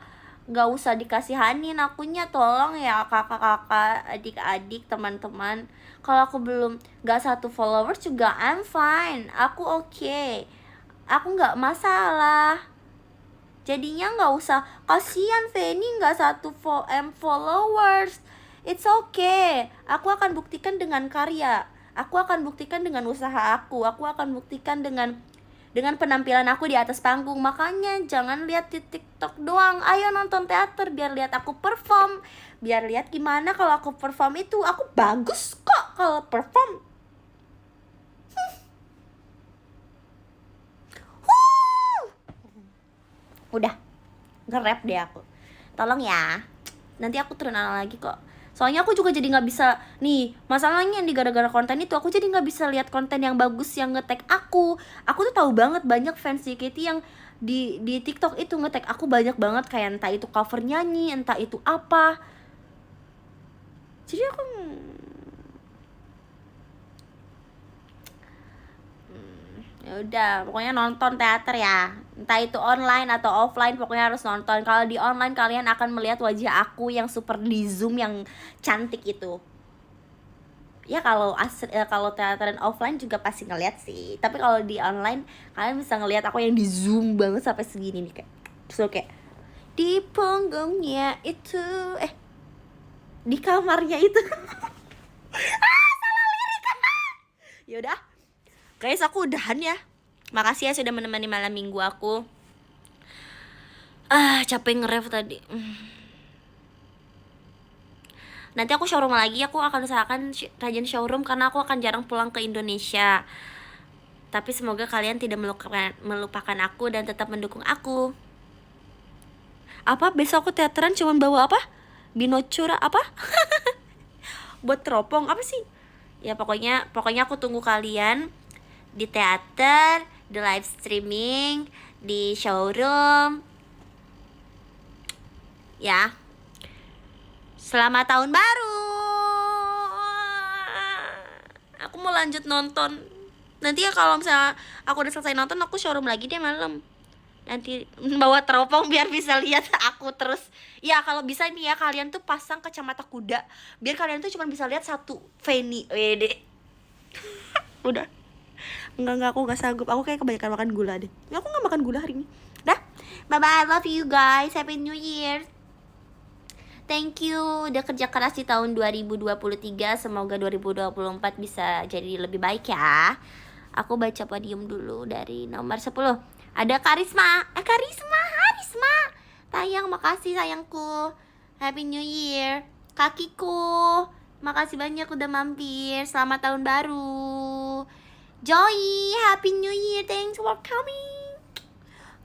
nggak usah dikasihanin akunya, tolong ya kakak-kakak, adik-adik, teman-teman. Kalau aku belum nggak 1 followers juga I'm fine, aku okay, aku nggak masalah. Jadinya nggak usah kasihan Feni nggak 1M followers. It's okay. Aku akan buktikan dengan karya. Aku akan buktikan dengan usaha aku. Aku akan buktikan dengan penampilan aku di atas panggung. Makanya jangan lihat di TikTok doang. Ayo nonton teater biar lihat aku perform. Biar lihat gimana kalau aku perform itu. Aku bagus kok kalau perform. Udah, nge-rap deh aku. Tolong ya. Nanti aku terkenal lagi kok. Soalnya aku juga jadi nggak bisa nih, masalahnya di gara-gara konten itu aku jadi nggak bisa lihat konten yang bagus yang nge-tag aku. Aku tuh tahu banget banyak fans JKT yang di TikTok itu nge-tag aku banyak banget, kayak entah itu cover nyanyi, entah itu apa. Jadi aku ya udah, pokoknya nonton teater ya, entah itu online atau offline, pokoknya harus nonton. Kalau di online kalian akan melihat wajah aku yang super di zoom yang cantik itu. Ya kalau teater dan offline juga pasti ngeliat sih, tapi kalau di online kalian bisa ngelihat aku yang di zoom banget sampai segini nih, kayak so kayak di punggungnya itu, di kamarnya itu. Salah lirik. Yaudah, guys, aku udahan ya. Makasih ya sudah menemani malam minggu aku. Capek nge-ref tadi. Nanti aku showroom lagi, aku akan usahakan rajin showroom karena aku akan jarang pulang ke Indonesia. Tapi semoga kalian tidak melupakan aku dan tetap mendukung aku. Apa besok aku teateran cuman bawa apa? Binocura apa? Buat teropong apa sih? Ya pokoknya aku tunggu kalian di teater, di live streaming, di showroom. Ya. Selamat tahun baru. Aku mau lanjut nonton. Nanti ya kalau misalnya aku udah selesai nonton, aku showroom lagi deh malam. Nanti bawa teropong biar bisa lihat aku terus. Ya kalau bisa nih ya kalian tuh pasang kacamata kuda biar kalian tuh cuma bisa lihat satu Fanny. Wede. Udah. Enggak, aku gak sanggup. Aku kayak kebanyakan makan gula deh. Aku gak makan gula hari ini. Dah. Bye bye, I love you guys. Happy New Year. Thank you udah kerja keras di tahun 2023. Semoga 2024 bisa jadi lebih baik ya. Aku baca podium dulu dari nomor 10. Ada Karisma. Harisma. Tayang, makasih sayangku. Happy New Year. Kakiku, makasih banyak udah mampir. Selamat tahun baru. Joy, Happy New Year. Thanks for coming.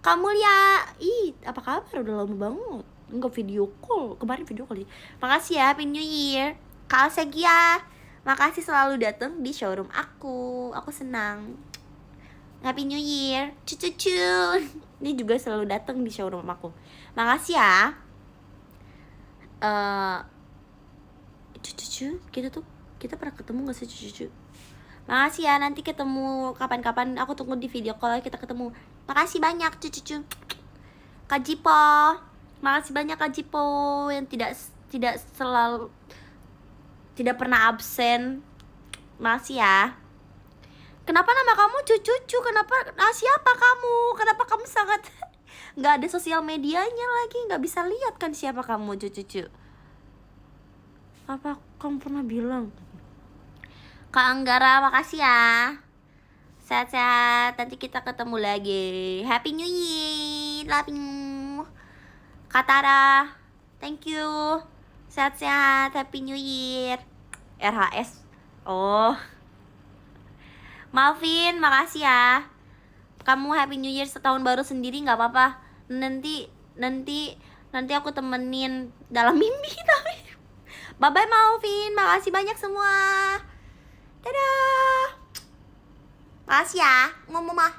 Kamu lihat, apa kabar? Udah lama banget enggak video call. Kemarin video call. Makasih ya, Happy New Year. Kak Segia, makasih selalu datang di showroom aku. Aku senang. Happy New Year. Cucu. Ini juga selalu datang di showroom aku. Makasih ya. Cucu, kita pernah ketemu gak sih cucu? Makasih ya, nanti ketemu kapan-kapan. Aku tunggu di video call kita ketemu. Makasih banyak cucu. Kak Jipo, makasih banyak Kak Jipo yang tidak selalu tidak pernah absen. Makasih ya. Kenapa nama kamu cucu? Kenapa? Siapa kamu? Kenapa kamu sangat nggak ada sosial medianya lagi? Nggak bisa lihat kan siapa kamu cucu? Apa kamu pernah bilang? Kak Anggara, makasih ya. Sehat-sehat, nanti kita ketemu lagi. Happy New Year, love you. Katara, thank you. Sehat-sehat, Happy New Year. RHS. Oh, Malvin, makasih ya. Kamu Happy New Year setahun baru sendiri nggak apa-apa. Nanti aku temenin dalam mimpi tapi. Bye bye Malvin, makasih banyak semua. Dadah. Makasih ya, ngomong mah.